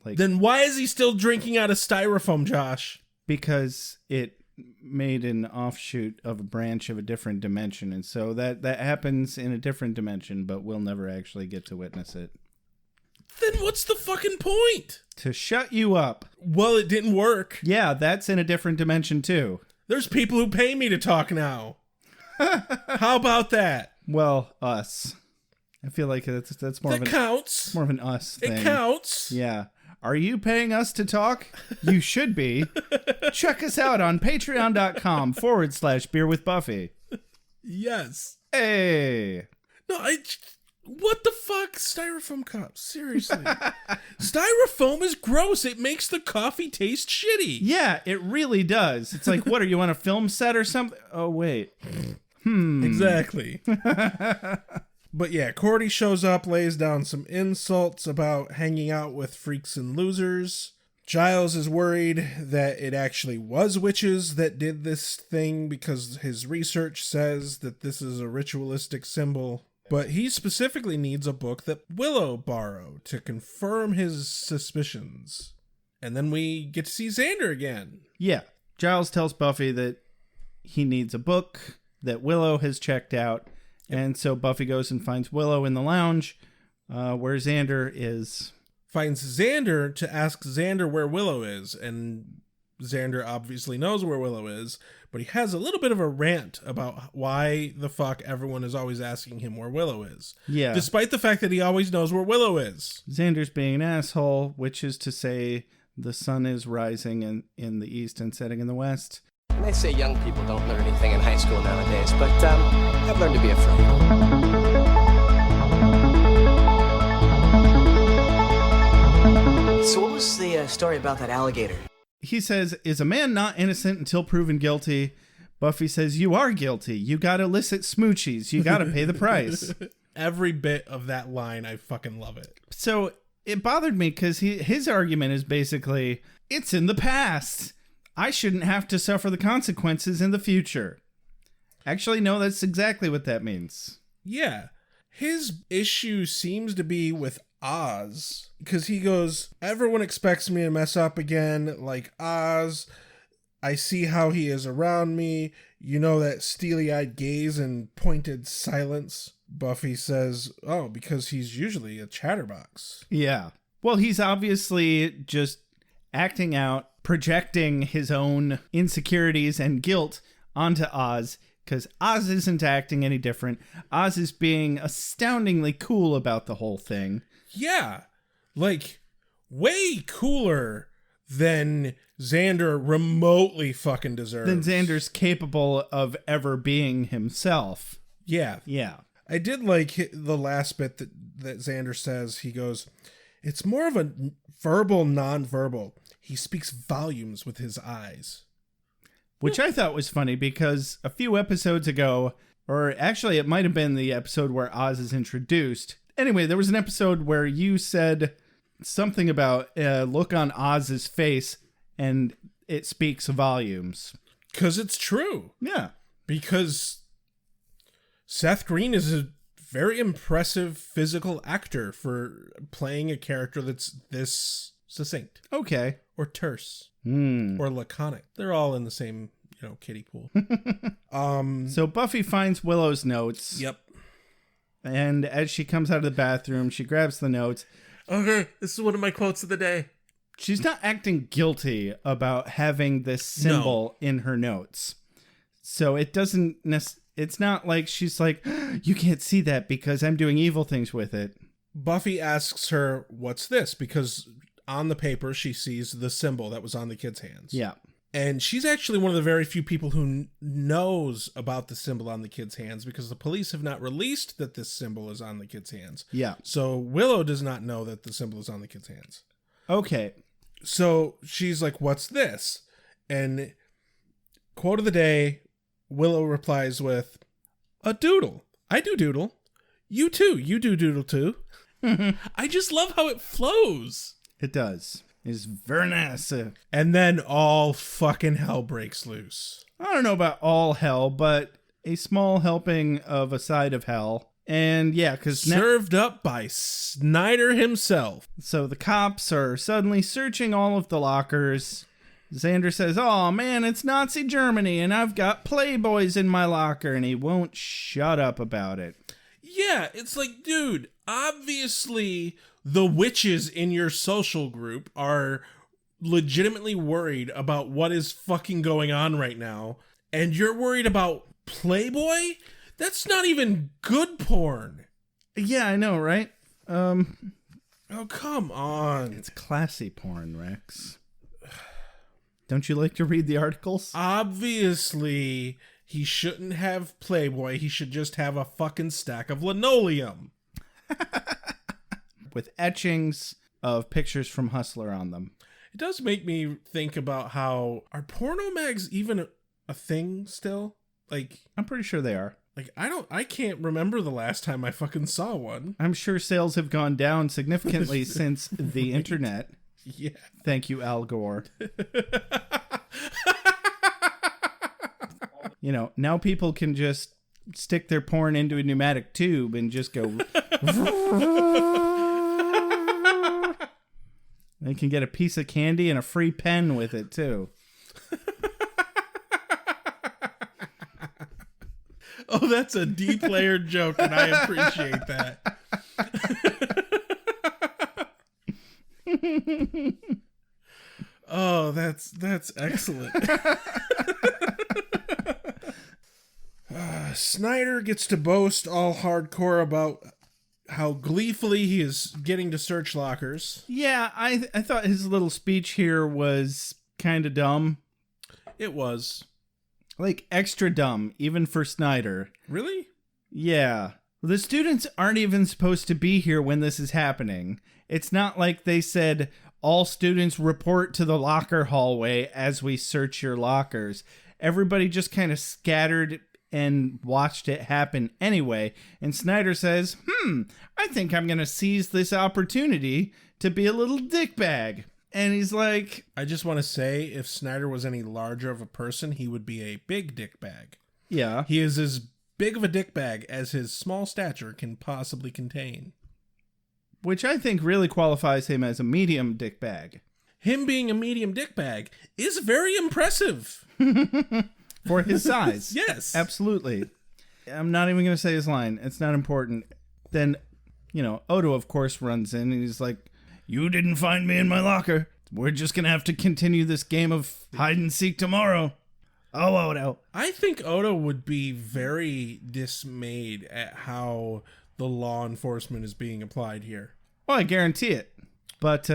Then why is he still drinking out of styrofoam, Josh? Because it made an offshoot of a branch of a different dimension, and so that happens in a different dimension, but we'll never actually get to witness it. Then what's the fucking point? To shut you up. Well, it didn't work. Yeah, that's in a different dimension too. There's people who pay me to talk now. How about that? Well, us. I feel like that's more that of an counts. More of an us thing. It counts. Yeah. Are you paying us to talk? You should be. Check us out on patreon.com/beerwithbuffy. Yes. Hey. No, what the fuck? Styrofoam cups. Seriously. Styrofoam is gross. It makes the coffee taste shitty. Yeah, it really does. It's like, what, are you on a film set or something? Oh, wait. Exactly. But yeah, Cordy shows up, lays down some insults about hanging out with freaks and losers. Giles is worried that it actually was witches that did this thing because his research says that this is a ritualistic symbol. But he specifically needs a book that Willow borrowed to confirm his suspicions. And then we get to see Xander again. Yeah. Giles tells Buffy that he needs a book that Willow has checked out. And so Buffy goes and finds Willow in the lounge where Xander is. Finds Xander to ask Xander where Willow is. And Xander obviously knows where Willow is. But he has a little bit of a rant about why the fuck everyone is always asking him where Willow is. Yeah. Despite the fact that he always knows where Willow is. Xander's being an asshole, which is to say the sun is rising in the east and setting in the west. They say young people don't learn anything in high school nowadays, but I've learned to be afraid. So what was the story about that alligator? He says, is a man not innocent until proven guilty? Buffy says, you are guilty. You got illicit smoochies. You got to pay the price. Every bit of that line, I fucking love it. So it bothered me because his argument is basically, it's in the past. I shouldn't have to suffer the consequences in the future. Actually, no, that's exactly what that means. Yeah. His issue seems to be with Oz, because he goes, everyone expects me to mess up again, like Oz. I see how he is around me. You know that steely-eyed gaze and pointed silence. Buffy says, oh, because he's usually a chatterbox. Yeah. Well, he's obviously just acting out, projecting his own insecurities and guilt onto Oz, because Oz isn't acting any different. Oz is being astoundingly cool about the whole thing. Yeah, like, way cooler than Xander remotely fucking deserves. Than Xander's capable of ever being himself. Yeah. Yeah. I did like the last bit that Xander says. He goes, it's more of a verbal, non-verbal. He speaks volumes with his eyes. Which I thought was funny because a few episodes ago, or actually it might have been the episode where Oz is introduced. Anyway, there was an episode where you said something about look on Oz's face and it speaks volumes. Because it's true. Yeah. Because Seth Green is a very impressive physical actor for playing a character that's this succinct. Okay. Or terse. Or laconic. They're all in the same, kiddie pool. So Buffy finds Willow's notes. Yep. And as she comes out of the bathroom, she grabs the notes. Okay, this is one of my quotes of the day. She's not acting guilty about having this symbol in her notes. So it doesn't it's not like she's like, you can't see that because I'm doing evil things with it. Buffy asks her, what's this? Because on the paper, she sees the symbol that was on the kid's hands. Yeah. And she's actually one of the very few people who knows about the symbol on the kid's hands because the police have not released that this symbol is on the kid's hands. Yeah. So Willow does not know that the symbol is on the kid's hands. Okay. So she's like, what's this? And quote of the day, Willow replies with, A doodle. I do doodle. You too. You do doodle too. I just love how it flows. It does. It's very nice. And then all fucking hell breaks loose. I don't know about all hell, but a small helping of a side of hell. And yeah, because served up by Snyder himself. So the cops are suddenly searching all of the lockers. Xander says, "Oh man, it's Nazi Germany and I've got Playboys in my locker," and he won't shut up about it. Yeah, it's like, dude, obviously the witches in your social group are legitimately worried about what is fucking going on right now, and you're worried about Playboy? That's not even good porn. Yeah, I know, right? Oh, come on. It's classy porn, Rex. Don't you like to read the articles? Obviously, he shouldn't have Playboy. He should just have a fucking stack of linoleum. With etchings of pictures from Hustler on them. It does make me think about how, are porno mags even a thing still? Like, I'm pretty sure they are. Like, I can't remember the last time I fucking saw one. I'm sure sales have gone down significantly since the internet. Yeah. Thank you, Al Gore. You know, now people can just stick their porn into a pneumatic tube and just go. They can get a piece of candy and a free pen with it, too. Oh, that's a deep layered joke, and I appreciate that. Oh, that's excellent. Snyder gets to boast all hardcore about how gleefully he is getting to search lockers. Yeah, I thought his little speech here was kind of dumb. It was. Like, extra dumb, even for Snyder. Really? Yeah. The students aren't even supposed to be here when this is happening. It's not like they said, all students report to the locker hallway as we search your lockers. Everybody just kind of scattered and watched it happen anyway. And Snyder says, I think I'm going to seize this opportunity to be a little dickbag. And he's like... I just want to say, if Snyder was any larger of a person, he would be a big dickbag. Yeah. He is as big of a dickbag as his small stature can possibly contain. Which I think really qualifies him as a medium dickbag. Him being a medium dickbag is very impressive. For his size. Yes. Absolutely. I'm not even going to say his line. It's not important. Then, Odo, of course, runs in and he's like, "You didn't find me in my locker. We're just going to have to continue this game of hide and seek tomorrow." Oh, Odo. I think Odo would be very dismayed at how the law enforcement is being applied here. Well, I guarantee it. But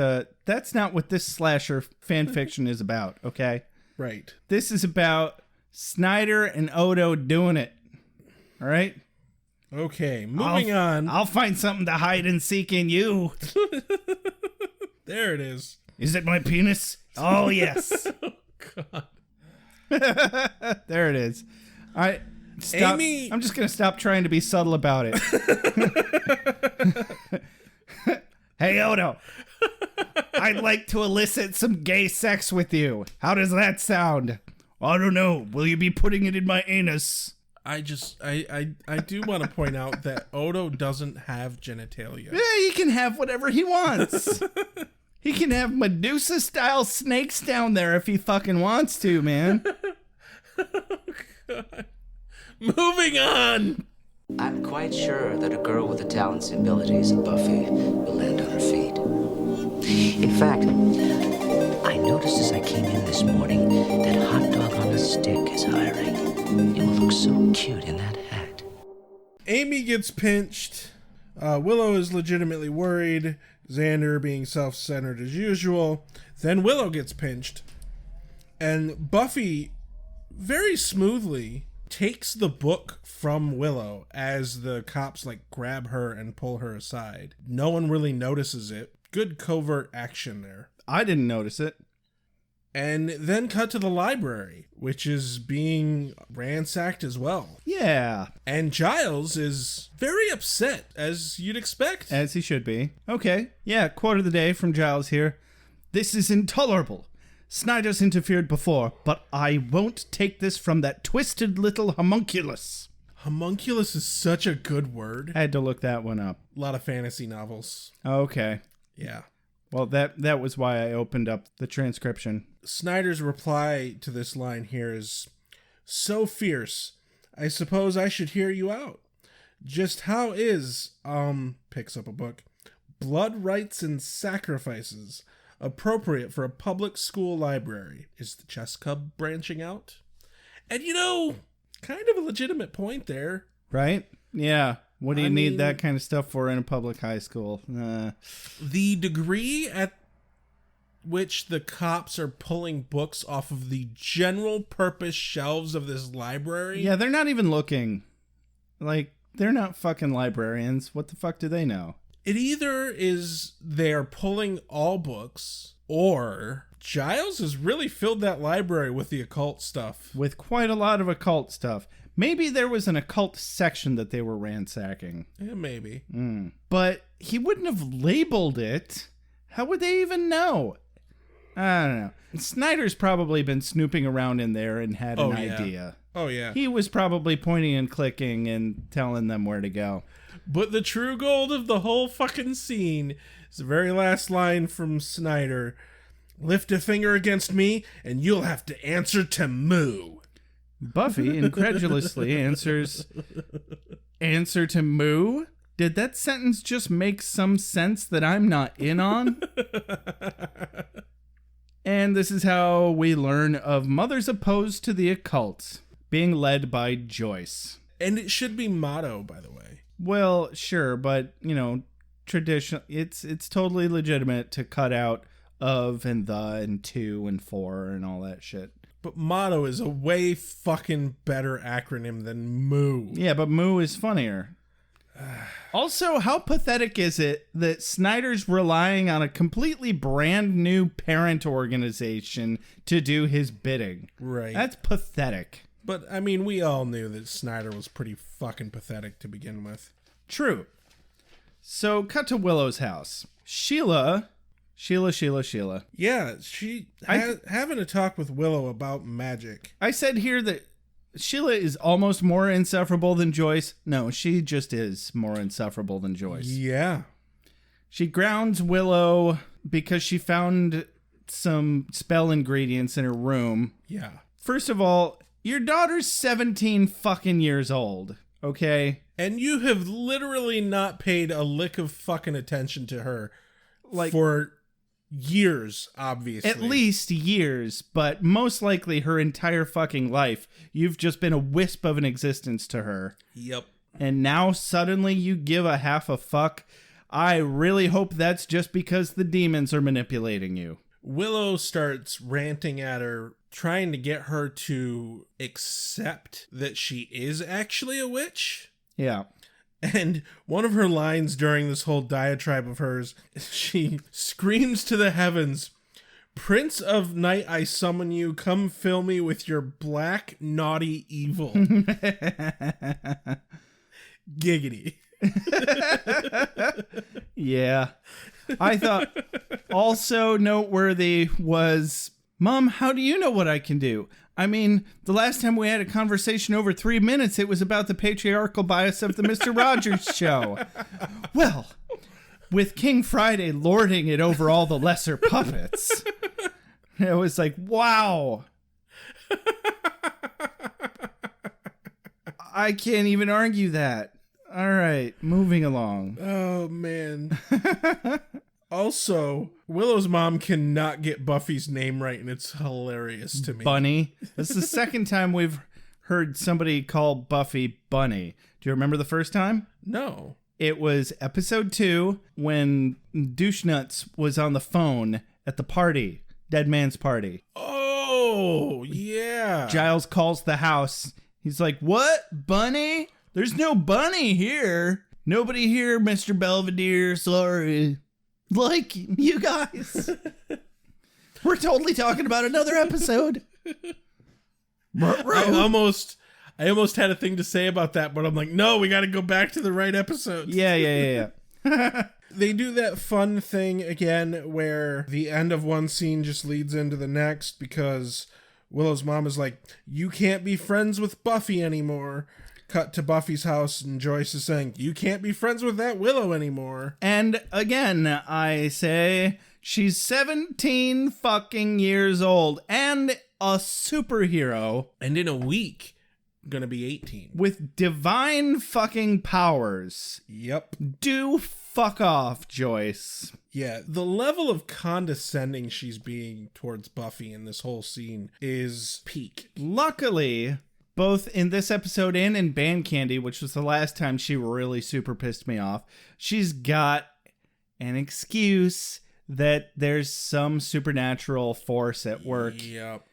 that's not what this slasher fan fiction is about, okay? Right. This is about Snyder and Odo doing it. All right? Okay, moving on. I'll find something to hide and seek in you. There it is. Is it my penis? Oh, yes. Oh, God. There it is. All right. Stop. Amy. I'm just going to stop trying to be subtle about it. Hey, Odo. I'd like to elicit some gay sex with you. How does that sound? I don't know. Will you be putting it in my anus? I do want to point out that Odo doesn't have genitalia. Yeah, he can have whatever he wants. He can have Medusa-style snakes down there if he fucking wants to, man. Oh, God. Moving on. I'm quite sure that a girl with the talents and abilities of Buffy will land on her feet. In fact, I noticed as I came in this morning that Hot Dog on a Stick is hiring. It will look so cute in that hat. Amy gets pinched. Willow is legitimately worried. Xander being self-centered as usual. Then Willow gets pinched. And Buffy very smoothly takes the book from Willow as the cops grab her and pull her aside. No one really notices it. Good covert action there. I didn't notice it. And then cut to the library, which is being ransacked as well. Yeah. And Giles is very upset, as you'd expect. As he should be. Okay. Yeah, quote of the day from Giles here. This is intolerable. Snyder's interfered before, but I won't take this from that twisted little homunculus. Homunculus is such a good word. I had to look that one up. A lot of fantasy novels. Okay. Yeah. Well, that was why I opened up the transcription. Snyder's reply to this line here is, so fierce, I suppose I should hear you out. Just how is, picks up a book, blood rites and sacrifices appropriate for a public school library? Is the chess cub branching out? And kind of a legitimate point there. Right? Yeah. What do you need that kind of stuff for in a public high school? The degree at which the cops are pulling books off of the general purpose shelves of this library. Yeah, they're not even looking. Like, they're not fucking librarians. What the fuck do they know? It either is they're pulling all books, or Giles has really filled that library with the occult stuff. With quite a lot of occult stuff. Maybe there was an occult section that they were ransacking. Yeah, maybe. But he wouldn't have labeled it. How would they even know? I don't know. Snyder's probably been snooping around in there and had an idea. Oh, yeah. He was probably pointing and clicking and telling them where to go. But the true gold of the whole fucking scene is the very last line from Snyder. Lift a finger against me and you'll have to answer to Moo. Buffy incredulously answers, answer to Moo? Did that sentence just make some sense that I'm not in on? And this is how we learn of mothers opposed to the occult, being led by Joyce. And it should be motto, by the way. Well, sure, but, tradition, it's totally legitimate to cut out of and the and to and for and all that shit. But motto is a way fucking better acronym than Moo. Yeah, but Moo is funnier. Also, how pathetic is it that Snyder's relying on a completely brand new parent organization to do his bidding? Right. That's pathetic. But, I mean, we all knew that Snyder was pretty fucking pathetic to begin with. True. So, cut to Willow's house. Sheila. Yeah, having a talk with Willow about magic. I said here that Sheila is almost more insufferable than Joyce. No, she just is more insufferable than Joyce. Yeah. She grounds Willow because she found some spell ingredients in her room. Yeah. First of all, your daughter's 17 fucking years old, okay? And you have literally not paid a lick of fucking attention to her for years, obviously. At least years, but most likely her entire fucking life. You've just been a wisp of an existence to her. Yep. And now suddenly you give a half a fuck. I really hope that's just because the demons are manipulating you. Willow starts ranting at her, trying to get her to accept that she is actually a witch. Yeah. And one of her lines during this whole diatribe of hers, she screams to the heavens, "Prince of night, I summon you, come fill me with your black, naughty evil." Giggity. Yeah. I thought also noteworthy was, Mom, how do you know what I can do? I mean, the last time we had a conversation over 3 minutes, it was about the patriarchal bias of the Mr. Rogers show. Well, with King Friday lording it over all the lesser puppets, it was like, wow. I can't even argue that. All right, moving along. Oh, man. Also, Willow's mom cannot get Buffy's name right, and it's hilarious to me. Bunny. This is the second time we've heard somebody call Buffy Bunny. Do you remember the first time? No. It was episode 2 when Douche Nuts was on the phone at the party, Dead Man's party. Oh, yeah. Giles calls the house. He's like, "What? Bunny? There's no bunny here. Nobody here, Mr. Belvedere. Sorry." Like, you guys. We're totally talking about another episode. I almost had a thing to say about that, but I'm like, no, we got to go back to the right episode. Yeah. They do that fun thing again where the end of one scene just leads into the next because Willow's mom is like, you can't be friends with Buffy anymore. Cut to Buffy's house and Joyce is saying, you can't be friends with that Willow anymore. And again, I say she's 17 fucking years old and a superhero. And in a week, gonna be 18. With divine fucking powers. Yep. Do fuck off, Joyce. Yeah, the level of condescending she's being towards Buffy in this whole scene is peak. Luckily, both in this episode and in Band Candy, which was the last time she really super pissed me off, she's got an excuse that there's some supernatural force at work. Yep.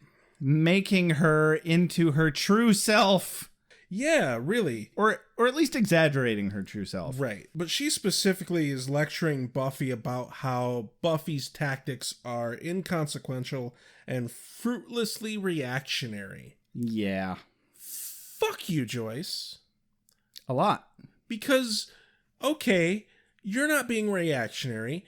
Making her into her true self. Yeah, really. Or at least exaggerating her true self. Right. But she specifically is lecturing Buffy about how Buffy's tactics are inconsequential and fruitlessly reactionary. Yeah. Fuck you, Joyce. A lot. Because, okay, you're not being reactionary.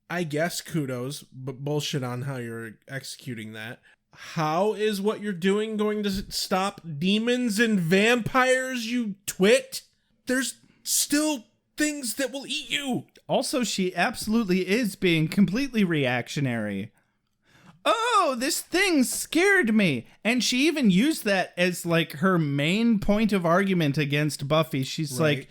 I guess kudos, but bullshit on how you're executing that. How is what you're doing going to stop demons and vampires, you twit? There's still things that will eat you. Also, she absolutely is being completely reactionary. Oh, this thing scared me. And she even used that as like her main point of argument against Buffy. She's like,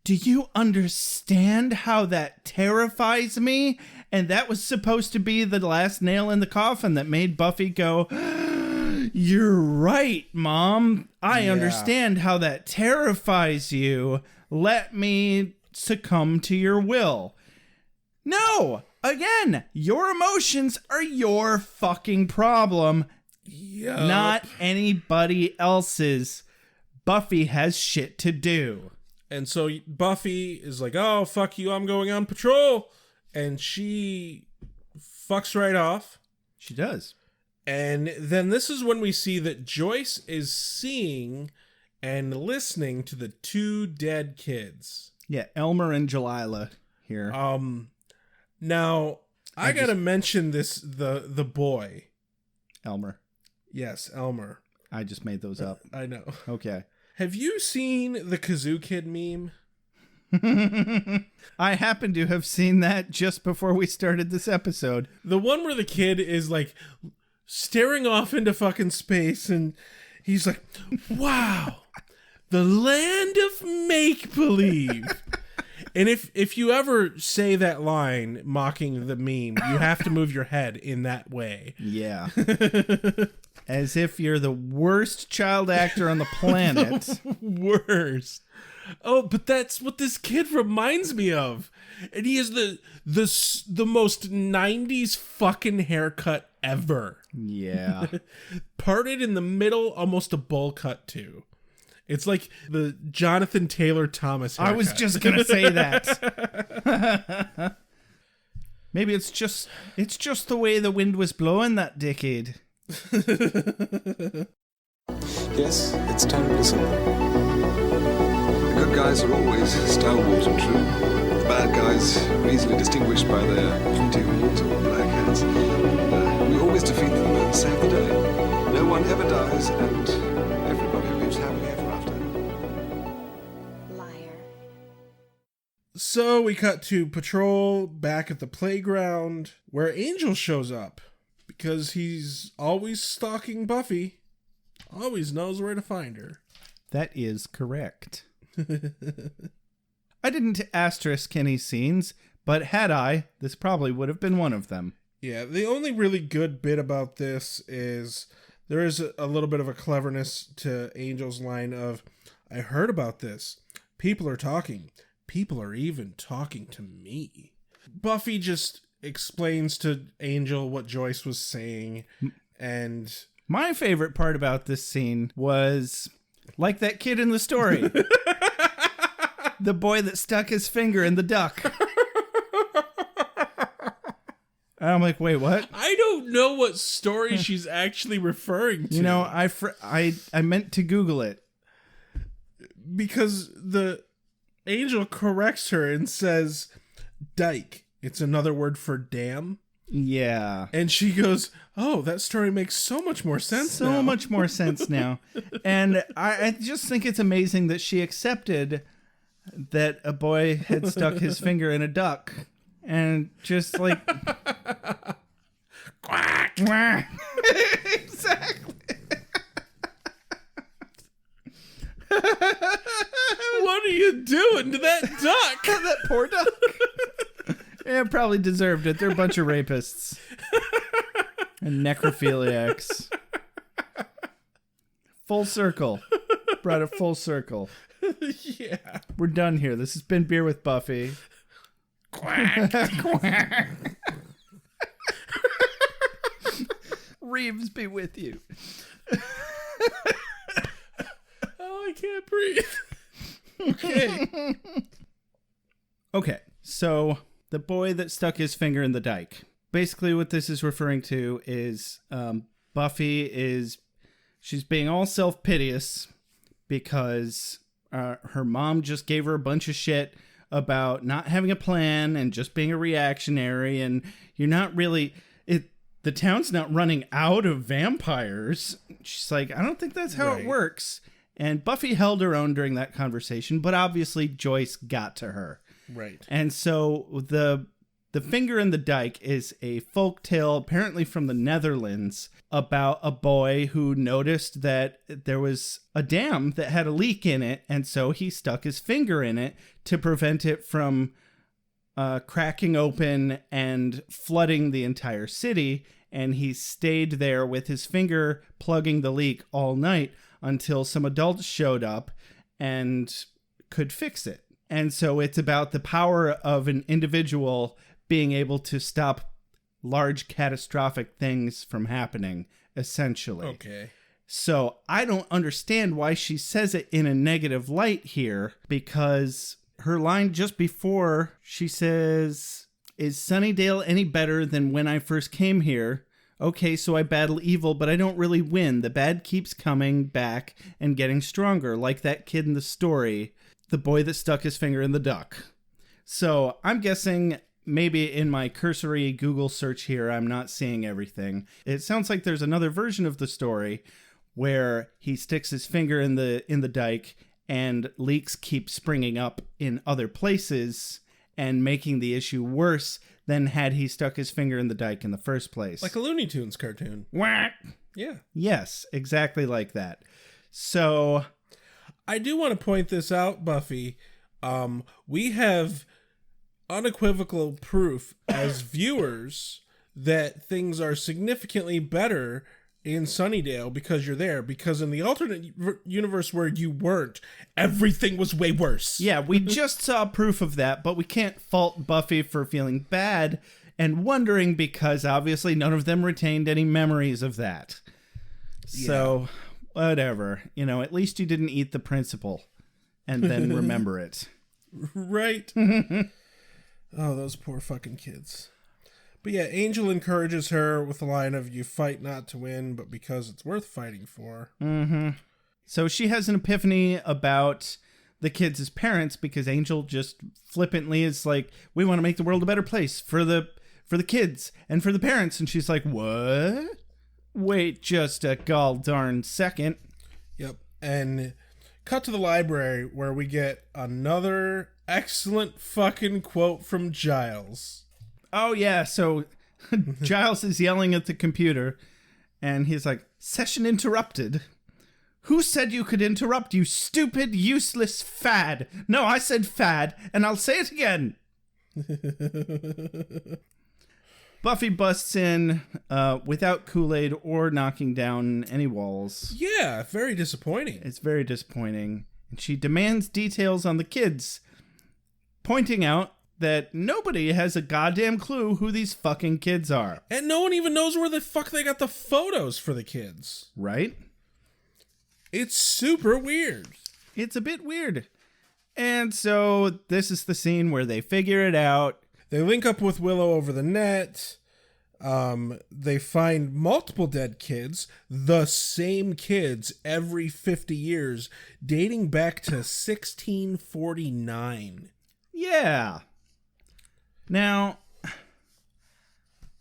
do you understand how that terrifies me? And that was supposed to be the last nail in the coffin that made Buffy go, you're right, Mom. I understand how that terrifies you. Let me succumb to your will. No! Again, your emotions are your fucking problem. Yep. Not anybody else's. Buffy has shit to do. And so Buffy is like, oh, fuck you, I'm going on patrol. And she fucks right off. She does. And then this is when we see that Joyce is seeing and listening to the two dead kids. Yeah, Elmer and Jalila here. Now, I gotta mention this, the boy. Elmer. Yes, Elmer. I just made those up. I know. Okay. Have you seen the Kazoo Kid meme? I happen to have seen that just before we started this episode. The one where the kid is like staring off into fucking space and he's like, wow, the land of make-believe. And if you ever say that line mocking the meme, you have to move your head in that way. Yeah. As if you're the worst child actor on the planet. The worst. Oh, but that's what this kid reminds me of. And he has the most 90s fucking haircut ever. Yeah. Parted in the middle, almost a bowl cut too. It's like the Jonathan Taylor Thomas haircut. I was just going to say that. Maybe it's just the way the wind was blowing that decade. Yes, it's terribly simple. The good guys are always stalwart and true. The bad guys are easily distinguished by their pointy horns or black hats. We always defeat them and save the day. No one ever dies, and everybody lives happily ever after. Liar. So we cut to Patrol back at the playground where Angel shows up because he's always stalking Buffy. Always knows where to find her. That is correct. I didn't asterisk any scenes, but had I, this probably would have been one of them. Yeah, the only really good bit about this is there is a little bit of a cleverness to Angel's line of, I heard about this. People are talking. People are even talking to me. Buffy just explains to Angel what Joyce was saying, and my favorite part about this scene was, like that kid in the story, the boy that stuck his finger in the duck. And I'm like, wait, what? I don't know what story she's actually referring to. You know, I meant to Google it. Because the angel corrects her and says, dike. It's another word for dam. Yeah. And she goes, oh, that story makes so much more sense now. So much more sense now. And I just think it's amazing that she accepted that a boy had stuck his finger in a duck. And just like... Quack. Quack. Exactly. What are you doing to that duck? That poor duck. Yeah, probably deserved it. They're a bunch of rapists. And necrophiliacs. Full circle. Brought it full circle. Yeah. We're done here. This has been Beer with Buffy. Quack. Quack. Reeves be with you. Oh, I can't breathe. Okay. Okay, so the boy that stuck his finger in the dike. Basically what this is referring to is Buffy she's being all self-piteous because her mom just gave her a bunch of shit about not having a plan and just being a reactionary, and you're not really... The town's not running out of vampires. She's like, I don't think that's how it works. And Buffy held her own during that conversation, but obviously Joyce got to her. Right. And so the Finger in the Dike is a folk tale, apparently from the Netherlands, about a boy who noticed that there was a dam that had a leak in it, and so he stuck his finger in it to prevent it from cracking open and flooding the entire city. And he stayed there with his finger plugging the leak all night until some adults showed up and could fix it. And so it's about the power of an individual being able to stop large catastrophic things from happening, essentially. Okay. So I don't understand why she says it in a negative light here, because her line just before, she says, is Sunnydale any better than when I first came here? Okay, so I battle evil, but I don't really win. The bad keeps coming back and getting stronger, like that kid in the story, the boy that stuck his finger in the duck. So I'm guessing maybe in my cursory Google search here, I'm not seeing everything. It sounds like there's another version of the story where he sticks his finger in the dike and leaks keep springing up in other places and making the issue worse than had he stuck his finger in the dike in the first place. Like a Looney Tunes cartoon. Whack! Yeah. Yes, exactly like that. So I do want to point this out, Buffy. We have unequivocal proof as viewers that things are significantly better in Sunnydale because you're there, because in the alternate universe where you weren't, everything was way worse. Yeah, we just saw proof of that, but we can't fault Buffy for feeling bad and wondering because obviously none of them retained any memories of that. Yeah. So, whatever. You know, at least you didn't eat the principal and then remember it. Right. Oh, those poor fucking kids. But yeah, Angel encourages her with the line of, you fight not to win, but because it's worth fighting for. Mm-hmm. So she has an epiphany about the kids' parents because Angel just flippantly is like, we want to make the world a better place for the kids and for the parents. And she's like, what? Wait just a gall darn second. Yep. And cut to the library where we get another excellent fucking quote from Giles. Oh, yeah. So Giles is yelling at the computer and he's like, session interrupted. Who said you could interrupt, you stupid, useless fad? No, I said fad, and I'll say it again. Buffy busts in without Kool-Aid or knocking down any walls. Yeah, very disappointing. It's very disappointing. And she demands details on the kids, pointing out that nobody has a goddamn clue who these fucking kids are. And no one even knows where the fuck they got the photos for the kids. Right? It's super weird. It's a bit weird. And so this is the scene where they figure it out. They link up with Willow over the net. They find multiple dead kids, the same kids every 50 years, dating back to 1649. Yeah. Now,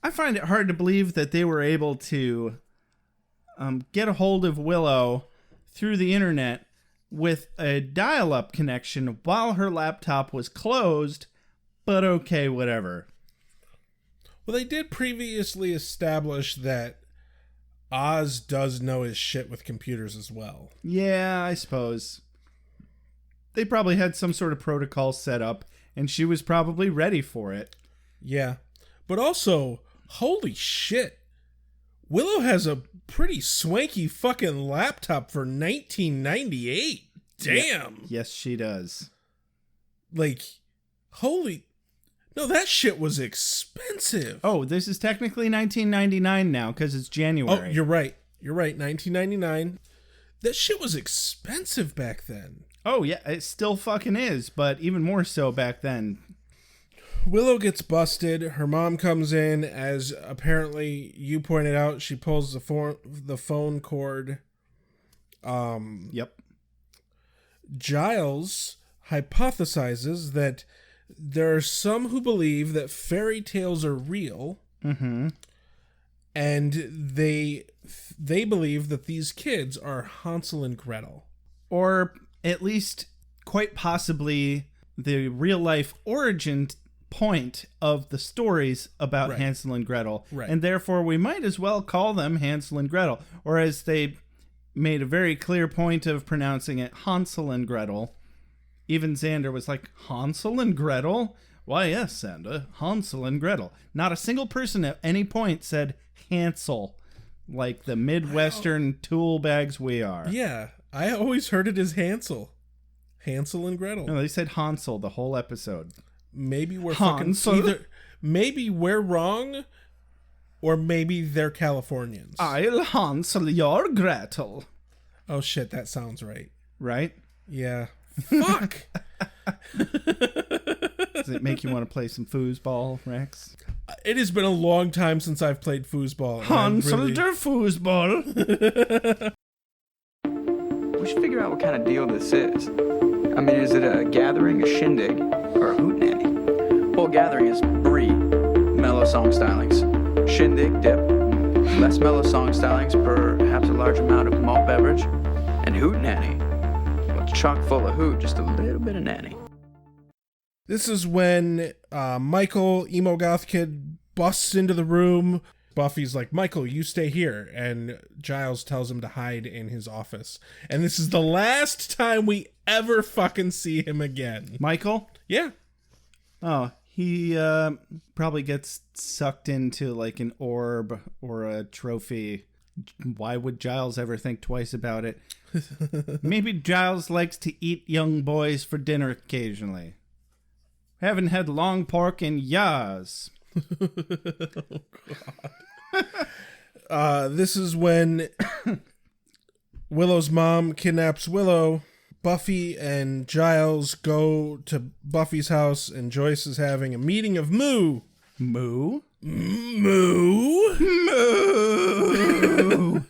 I find it hard to believe that they were able to get a hold of Willow through the internet with a dial-up connection while her laptop was closed, but okay, whatever. Well, they did previously establish that Oz does know his shit with computers as well. Yeah, I suppose. They probably had some sort of protocol set up, and she was probably ready for it. Yeah. But also, holy shit. Willow has a pretty swanky fucking laptop for 1998. Damn. Yes, she does. Like, holy... No, that shit was expensive. Oh, this is technically 1999 now because it's January. Oh, you're right. You're right. 1999. That shit was expensive back then. Oh, yeah. It still fucking is, but even more so back then. Willow gets busted. Her mom comes in, as apparently you pointed out. She pulls the phone cord. Yep. Giles hypothesizes that there are some who believe that fairy tales are real, mm-hmm. and they believe that these kids are Hansel and Gretel. Or at least quite possibly the real-life origin point of the stories about Right. Hansel and Gretel. Right. And therefore we might as well call them Hansel and Gretel. Or as they made a very clear point of pronouncing it, Hansel and Gretel. Even Xander was like, Hansel and Gretel? Why, yes, Xander, Hansel and Gretel. Not a single person at any point said Hansel, like the Midwestern tool bags we are. Yeah, I always heard it as Hansel. Hansel and Gretel. No, they said Hansel the whole episode. Maybe we're Hansel? fucking... Maybe we're wrong, or maybe they're Californians. I'll Hansel your Gretel. Oh shit, that sounds right. Right? Yeah. Fuck! Does it make you want to play some foosball, Rex? It has been a long time since I've played foosball. Hansel der Foosball. We should figure out what kind of deal this is. I mean, is it a gathering, a shindig, or a hootenanny? Well, gathering is brie, mellow song stylings. Shindig, dip, less mellow song stylings, perhaps a large amount of malt beverage. And hootenanny, well, it's chock full of hoot, just a little bit of nanny. This is when Michael, emo goth kid, busts into the room. Buffy's like, Michael, you stay here. And Giles tells him to hide in his office. And this is the last time we ever fucking see him again. Michael? Yeah. Oh, he probably gets sucked into like an orb or a trophy. Why would Giles ever think twice about it? Maybe Giles likes to eat young boys for dinner occasionally. Haven't had long pork in years. Oh, God. This is when Willow's mom kidnaps Willow. Buffy and Giles go to Buffy's house, and Joyce is having a meeting of Moo. Moo? Moo? Moo!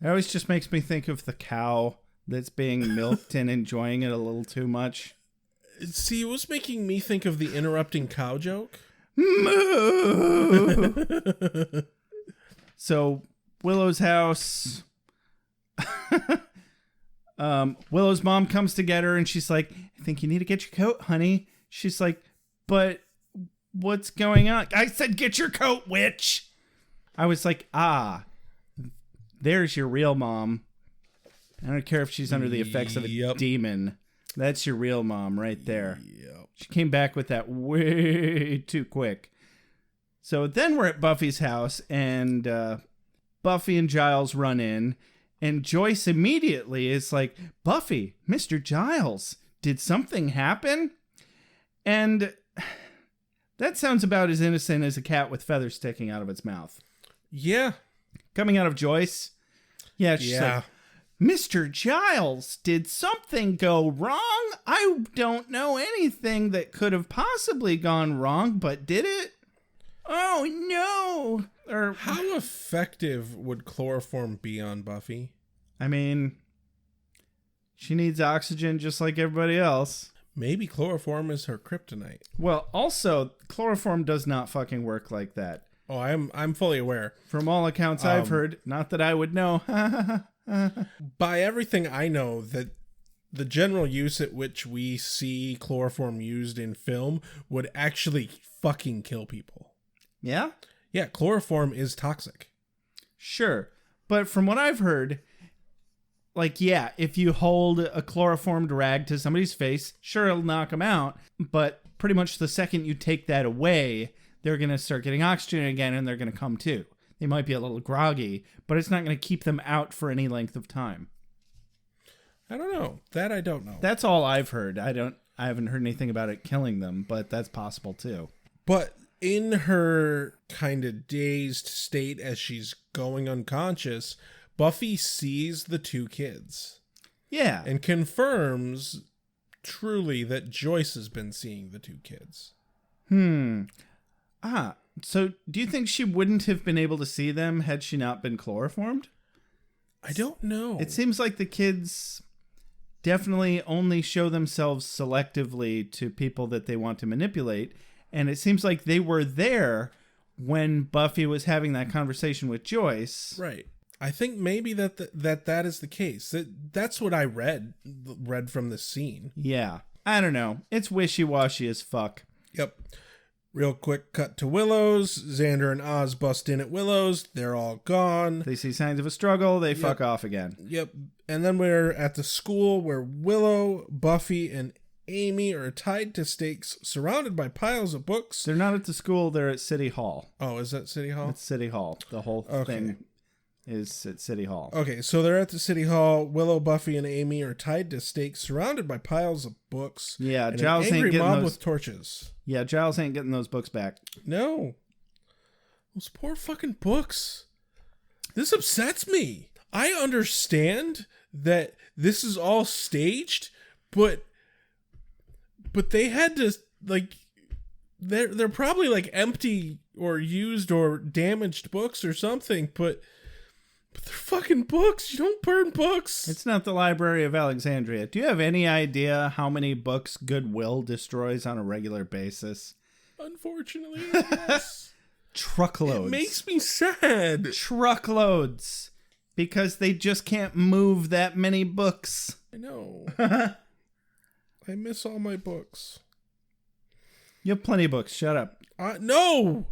It always just makes me think of the cow that's being milked and enjoying it a little too much. See, it was making me think of the interrupting cow joke. Moo! So, Willow's house. Willow's mom comes to get her, and she's like, I think you need to get your coat, honey. She's like, but what's going on? I said, get your coat, witch! I was like, there's your real mom. I don't care if she's under the effects of a demon. That's your real mom right there. Yep. She came back with that way too quick. So then we're at Buffy's house, and Buffy and Giles run in, and Joyce immediately is like, Buffy, Mr. Giles, did something happen? And that sounds about as innocent as a cat with feathers sticking out of its mouth. Yeah. Coming out of Joyce. Yeah, she's like, Mr. Giles, did something go wrong? I don't know anything that could have possibly gone wrong, but did it? Oh no! Or how effective would chloroform be on Buffy? I mean, she needs oxygen just like everybody else. Maybe chloroform is her kryptonite. Well, also, chloroform does not fucking work like that. Oh, I'm fully aware. From all accounts I've heard, not that I would know. By everything I know, that the general use at which we see chloroform used in film would actually fucking kill people. Yeah? Yeah, chloroform is toxic. Sure. But from what I've heard, like, yeah, if you hold a chloroformed rag to somebody's face, sure, it'll knock them out. But pretty much the second you take that away, they're going to start getting oxygen again and they're going to come to. They might be a little groggy, but it's not going to keep them out for any length of time. I don't know. That I don't know. That's all I've heard. I haven't heard anything about it killing them, but that's possible too. But in her kind of dazed state as she's going unconscious, Buffy sees the two kids. Yeah. And confirms truly that Joyce has been seeing the two kids. So do you think she wouldn't have been able to see them had she not been chloroformed? I don't know. It seems like the kids definitely only show themselves selectively to people that they want to manipulate. And it seems like they were there when Buffy was having that conversation with Joyce. Right. I think maybe that is the case. That's what I read from this scene. Yeah. I don't know. It's wishy-washy as fuck. Yep. Real quick cut to Willow's. Xander and Oz bust in at Willow's. They're all gone. They see signs of a struggle. They fuck off again. Yep. And then we're at the school where Willow, Buffy, and Amy are tied to stakes, surrounded by piles of books. They're not at the school. They're at City Hall. Oh, is that City Hall? It's City Hall. The whole thing is at City Hall. Okay, so they're at the City Hall. Willow, Buffy, and Amy are tied to stakes, surrounded by piles of books. Yeah, and Giles an angry ain't getting mob those with torches. Yeah, Giles ain't getting those books back. No, those poor fucking books. This upsets me. I understand that this is all staged, but they had to, like, they're probably like empty or used or damaged books or something, but they're fucking books. You don't burn books. It's not the Library of Alexandria. Do you have any idea how many books Goodwill destroys on a regular basis? Unfortunately, yes. Truckloads. It makes me sad. Truckloads. Because they just can't move that many books. I know. I miss all my books. You have plenty of books. Shut up. No!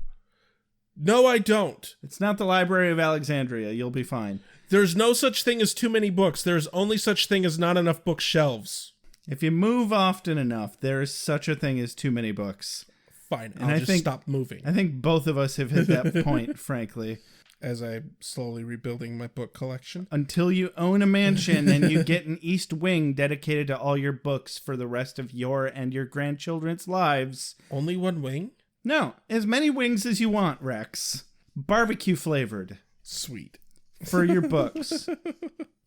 No, I don't. It's not the Library of Alexandria. You'll be fine. There's no such thing as too many books. There's only such thing as not enough bookshelves. If you move often enough, there is such a thing as too many books. Fine, I'll just stop moving. I think both of us have hit that point, frankly. As I'm slowly rebuilding my book collection. Until you own a mansion and you get an east wing dedicated to all your books for the rest of your and your grandchildren's lives. Only one wing? No, as many wings as you want, Rex. Barbecue flavored. Sweet. For your books.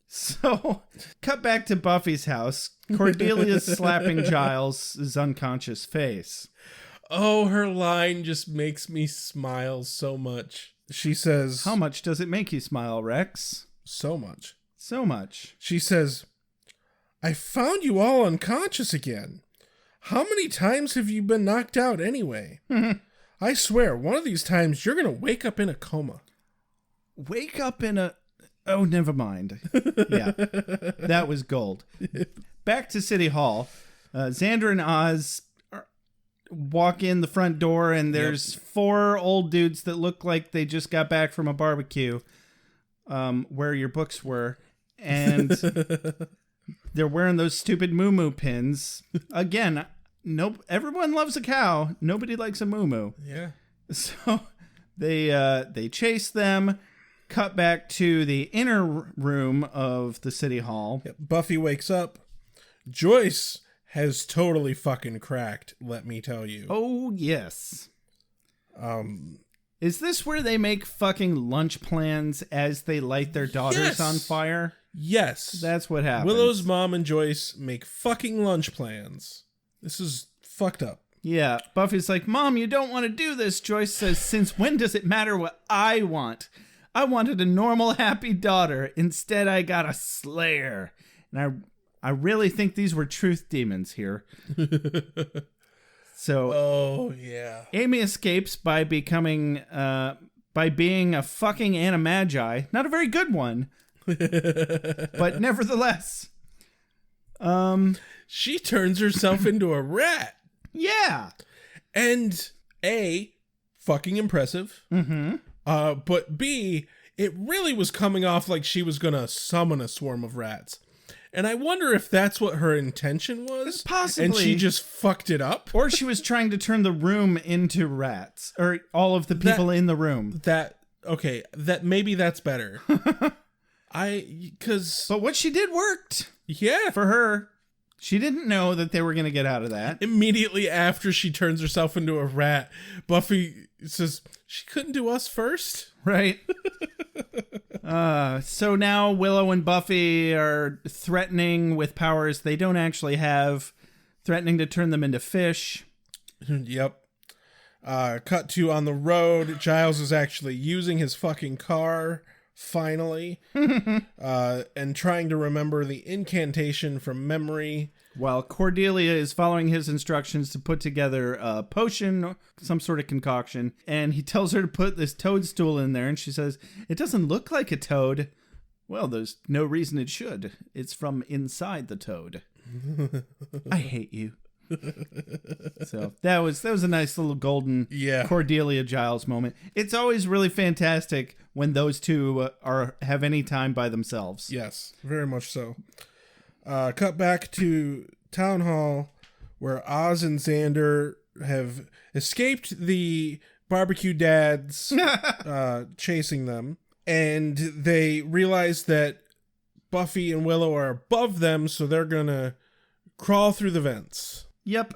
So, cut back to Buffy's house. Cordelia's slapping Giles' unconscious face. Oh, her line just makes me smile so much. She says... How much does it make you smile, Rex? So much. So much. She says, I found you all unconscious again. How many times have you been knocked out anyway? I swear, one of these times you're going to wake up in a coma. Wake up in a... Oh, never mind. Yeah, that was gold. Back to City Hall. Xander and Oz walk in the front door, and there's 4 old dudes that look like they just got back from a barbecue where your books were. And they're wearing those stupid Moo Moo pins. Again, everyone loves a cow. Nobody likes a Moo Moo. Yeah. So they chase them. Cut back to the inner room of the City Hall. Yep. Buffy wakes up. Joyce has totally fucking cracked, let me tell you. Oh, yes. Is this where they make fucking lunch plans as they light their daughters on fire? Yes. That's what happens. Willow's mom and Joyce make fucking lunch plans. This is fucked up. Yeah, Buffy's like, Mom, you don't want to do this. Joyce says, since when does it matter what I want? I wanted a normal, happy daughter. Instead, I got a slayer. And I really think these were truth demons here. So, oh, yeah. Amy escapes by being a fucking animagi. Not a very good one. But nevertheless. She turns herself into a rat. Yeah. And A, fucking impressive. Mm-hmm. But B, it really was coming off like she was gonna summon a swarm of rats. And I wonder if that's what her intention was. Possibly. And she just fucked it up. Or she was trying to turn the room into rats. Or all of the people in the room. Okay, maybe that's better. But what she did worked. Yeah. For her. She didn't know that they were going to get out of that. Immediately after she turns herself into a rat, Buffy says, she couldn't do us first? Right. So now Willow and Buffy are threatening with powers they don't actually have, threatening to turn them into fish. Yep. Cut to on the road. Giles is actually using his fucking car, finally, and trying to remember the incantation from memory. While Cordelia is following his instructions to put together a potion, some sort of concoction, and he tells her to put this toadstool in there, and she says, it doesn't look like a toad. Well, there's no reason it should. It's from inside the toad. I hate you. So that was a nice little golden Cordelia Giles moment. It's always really fantastic when those two have any time by themselves. Yes, very much so. Cut back to Town Hall, where Oz and Xander have escaped the barbecue dads chasing them, and they realize that Buffy and Willow are above them, so they're gonna crawl through the vents. Yep,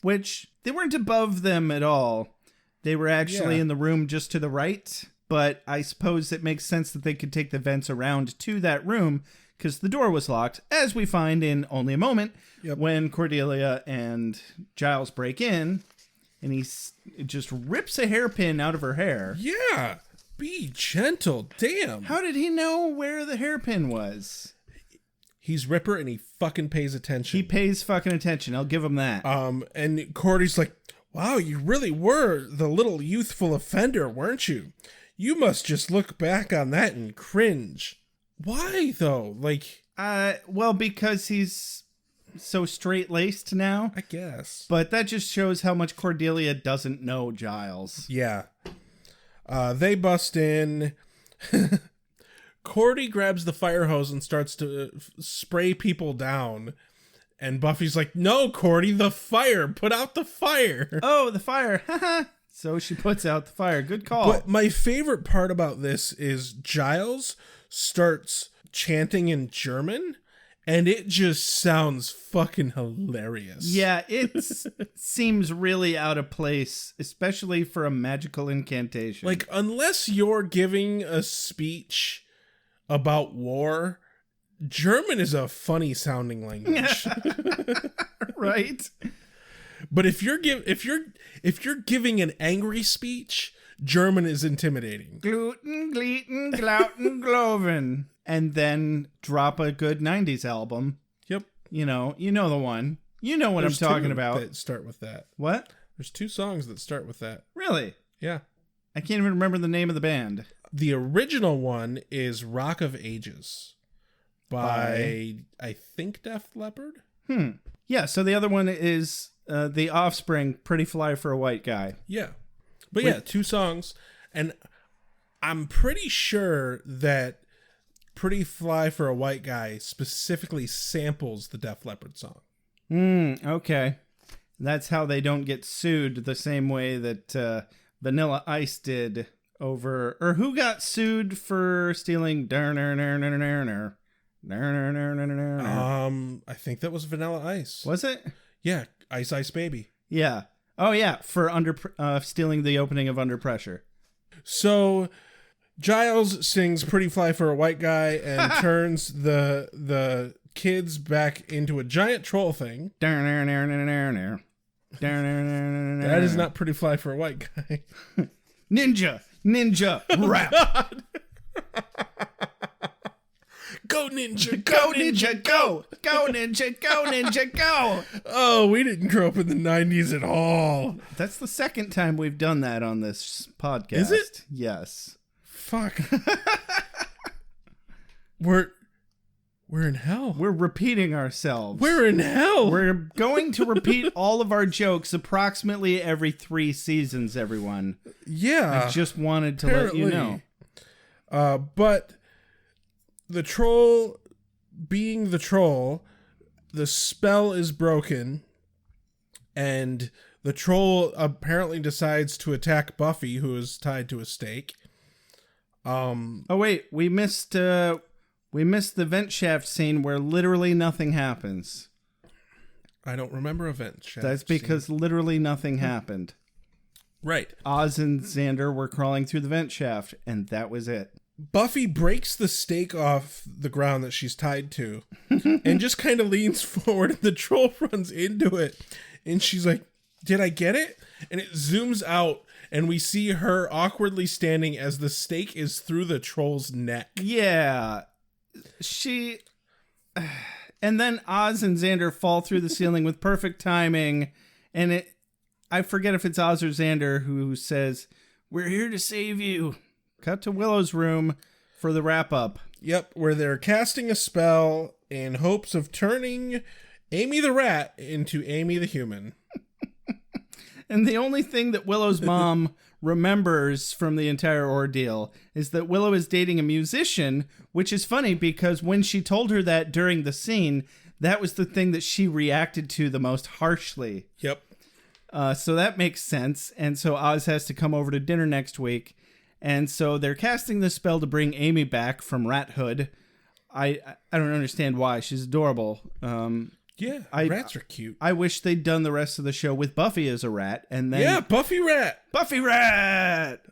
which they weren't above them at all. They were actually in the room just to the right, but I suppose it makes sense that they could take the vents around to that room because the door was locked, as we find in only a moment when Cordelia and Giles break in, and he just rips a hairpin out of her hair. Yeah, be gentle, damn. How did he know where the hairpin was? He's Ripper and he fucking pays attention. He pays fucking attention. I'll give him that. And Cordy's like, wow, you really were the little youthful offender, weren't you? You must just look back on that and cringe. Why, though? Like... well, because he's so straight-laced now. I guess. But that just shows how much Cordelia doesn't know Giles. Yeah. They bust in... Cordy grabs the fire hose and starts to spray people down. And Buffy's like, no, Cordy, the fire. Put out the fire. Oh, the fire. So she puts out the fire. Good call. But my favorite part about this is Giles starts chanting in German, and it just sounds fucking hilarious. Yeah, it seems really out of place, especially for a magical incantation. Like, unless you're giving a speech about war, German is a funny sounding language. Right? But if you're giving an angry speech, German is intimidating. Gluten, gluten, glauten, gloven. And then drop a good 90s album. Yep. You know the one. You know what I'm talking about. That start with that. What? There's 2 songs that start with that. Really? Yeah. I can't even remember the name of the band. The original one is Rock of Ages by I think Def Leppard. Yeah, so the other one is The Offspring, Pretty Fly for a White Guy. Yeah. But yeah, 2 songs. And I'm pretty sure that Pretty Fly for a White Guy specifically samples the Def Leppard song. Okay. That's how they don't get sued the same way that Vanilla Ice did over... Or who got sued for stealing... I think that was Vanilla Ice. Was it? Yeah, Ice Ice Baby. Yeah. Oh yeah, for stealing the opening of Under Pressure. So Giles sings Pretty Fly for a White Guy and turns the kids back into a giant troll thing. That is not pretty fly for a white guy. Ninja rap. Go ninja, Go ninja, go! Go ninja, go ninja, go! Oh, we didn't grow up in the 90s at all. That's the second time we've done that on this podcast. Is it? Yes. Fuck. We're in hell. We're repeating ourselves. We're in hell. We're going to repeat all of our jokes approximately every 3 seasons, everyone. Yeah. I just wanted to let you know. But the troll, being the troll, the spell is broken, and the troll apparently decides to attack Buffy, who is tied to a stake. Oh wait, we missed the vent shaft scene where literally nothing happens. I don't remember a vent shaft. That's because literally nothing happened. Right. Oz and Xander were crawling through the vent shaft, and that was it. Buffy breaks the stake off the ground that she's tied to and just kind of leans forward, and the troll runs into it. And she's like, "Did I get it?" And it zooms out, and we see her awkwardly standing as the stake is through the troll's neck. Yeah. And then Oz and Xander fall through the ceiling with perfect timing. And I forget if it's Oz or Xander who says, "We're here to save you." Cut to Willow's room for the wrap up. Yep, where they're casting a spell in hopes of turning Amy the rat into Amy the human. And the only thing that Willow's mom remembers from the entire ordeal is that Willow is dating a musician, which is funny because when she told her that during the scene, that was the thing that she reacted to the most harshly. Yep. So that makes sense. And so Oz has to come over to dinner next week. And so they're casting the spell to bring Amy back from rathood. I don't understand why. She's adorable. Yeah, rats are cute. I wish they'd done the rest of the show with Buffy as a rat, and then yeah, Buffy rat. Buffy rat.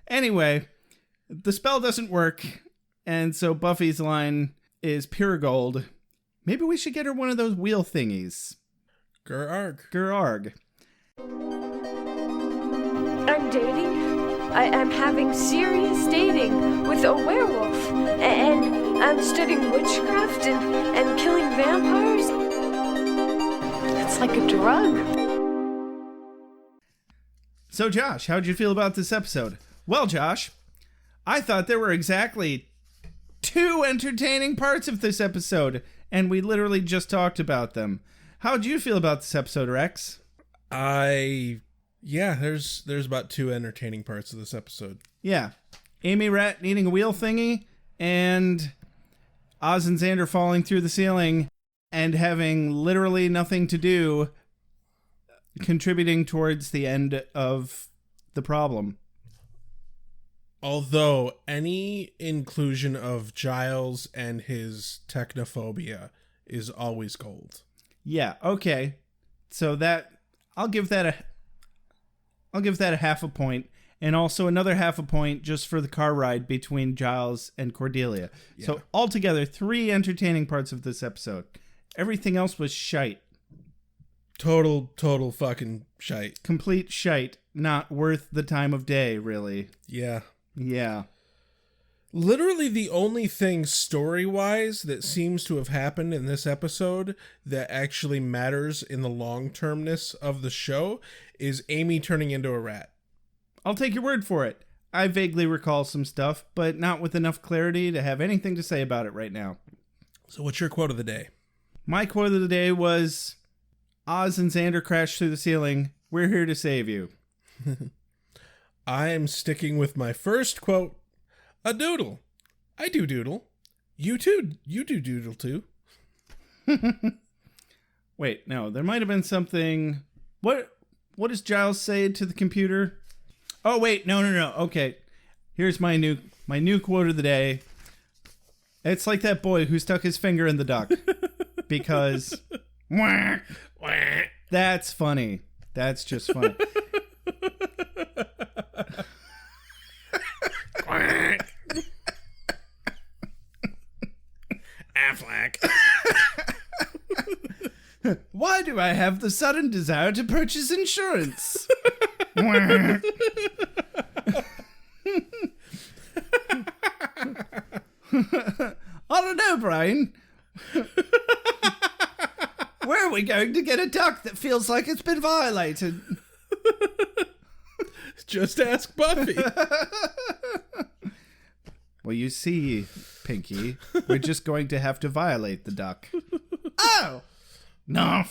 Anyway, the spell doesn't work, and so Buffy's line is pure gold. Maybe we should get her one of those wheel thingies. Gur-arg. Gur-arg. I'm dating. I'm having serious dating with a werewolf. And I'm studying witchcraft and killing vampires. It's like a drug. So, Josh, how'd you feel about this episode? Well, Josh, I thought there were exactly 2 entertaining parts of this episode, and we literally just talked about them. How'd you feel about this episode, Rex? Yeah, there's about 2 entertaining parts of this episode. Yeah. Amy Rat needing a wheel thingy, and Oz and Xander falling through the ceiling and having literally nothing to do, contributing towards the end of the problem. Although any inclusion of Giles and his technophobia is always gold. Yeah, okay. So that I'll give that a half a point, and also another half a point just for the car ride between Giles and Cordelia. Yeah. So altogether, 3 entertaining parts of this episode. Everything else was shite. Total fucking shite. Complete shite. Not worth the time of day, really. Yeah. Yeah. Literally the only thing story-wise that seems to have happened in this episode that actually matters in the long-termness of the show is Amy turning into a rat. I'll take your word for it. I vaguely recall some stuff, but not with enough clarity to have anything to say about it right now. So what's your quote of the day? My quote of the day was, Oz and Xander crash through the ceiling. We're here to save you. I am sticking with my first quote. A doodle. I do doodle. You too. You do doodle too. Wait, no. There might have been something. What does Giles say to the computer? Oh, wait. No. Okay. Here's my new quote of the day. It's like that boy who stuck his finger in the duck. Because that's funny. That's just funny. Affleck. Why do I have the sudden desire to purchase insurance? I don't know, Brian. Where are we going to get a duck that feels like it's been violated? Just ask Buffy. Well, you see, Pinky, we're just going to have to violate the duck. Oh! No.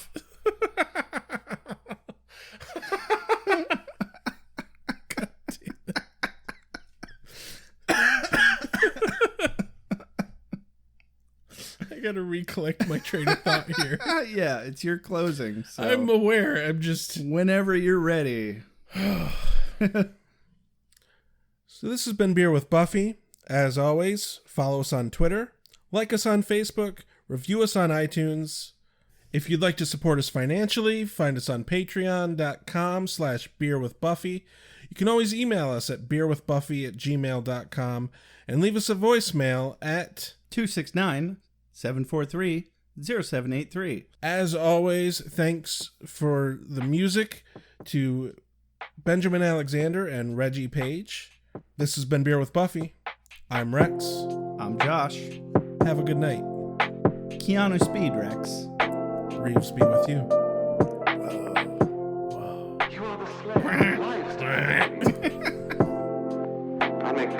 I gotta recollect my train of thought here. Yeah, it's your closing. So I'm aware. I'm just... Whenever you're ready. So this has been Beer with Buffy. As always, follow us on Twitter, like us on Facebook, review us on iTunes. If you'd like to support us financially, find us on patreon.com/beerwithbuffy. You can always email us at beerwithbuffy@gmail.com and leave us a voicemail at 269-743-0783. As always, thanks for the music to Benjamin Alexander and Reggie Page. This has been Beer with Buffy. I'm Rex. I'm Josh. Have a good night. Keanu Speed, Rex. Reeves be with you. You are the slave of life. I make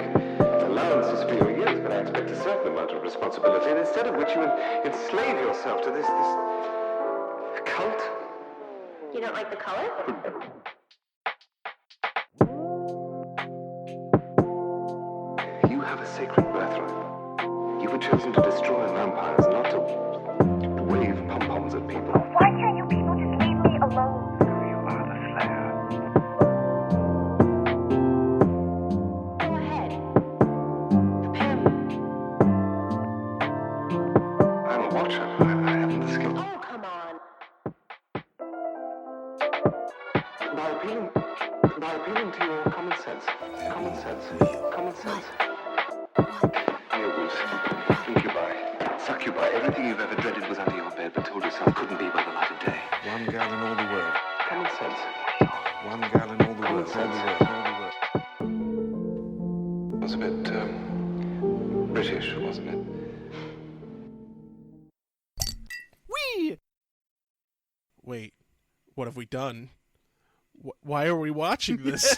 allowances for your years, but I expect a certain amount of responsibility, and instead of which you enslave yourself to this cult. You don't like the color? You have a sacred birthright. You were chosen to destroy vampires, not to wave pom-poms at people. Why can't you people just leave me alone? You are the Slayer. Go ahead. Prepare me. I'm a watcher. I haven't the skill. Oh, come on. By appealing to your common sense. Common sense. Werewolves, incubi, succubi, everything you've ever dreaded was under your bed, but told yourself couldn't be by the light of day. One gal in all the world. Common sense. One gal in all the Common world. sense. It was a bit, British, wasn't it? Wait, what have we done? Why are we watching this?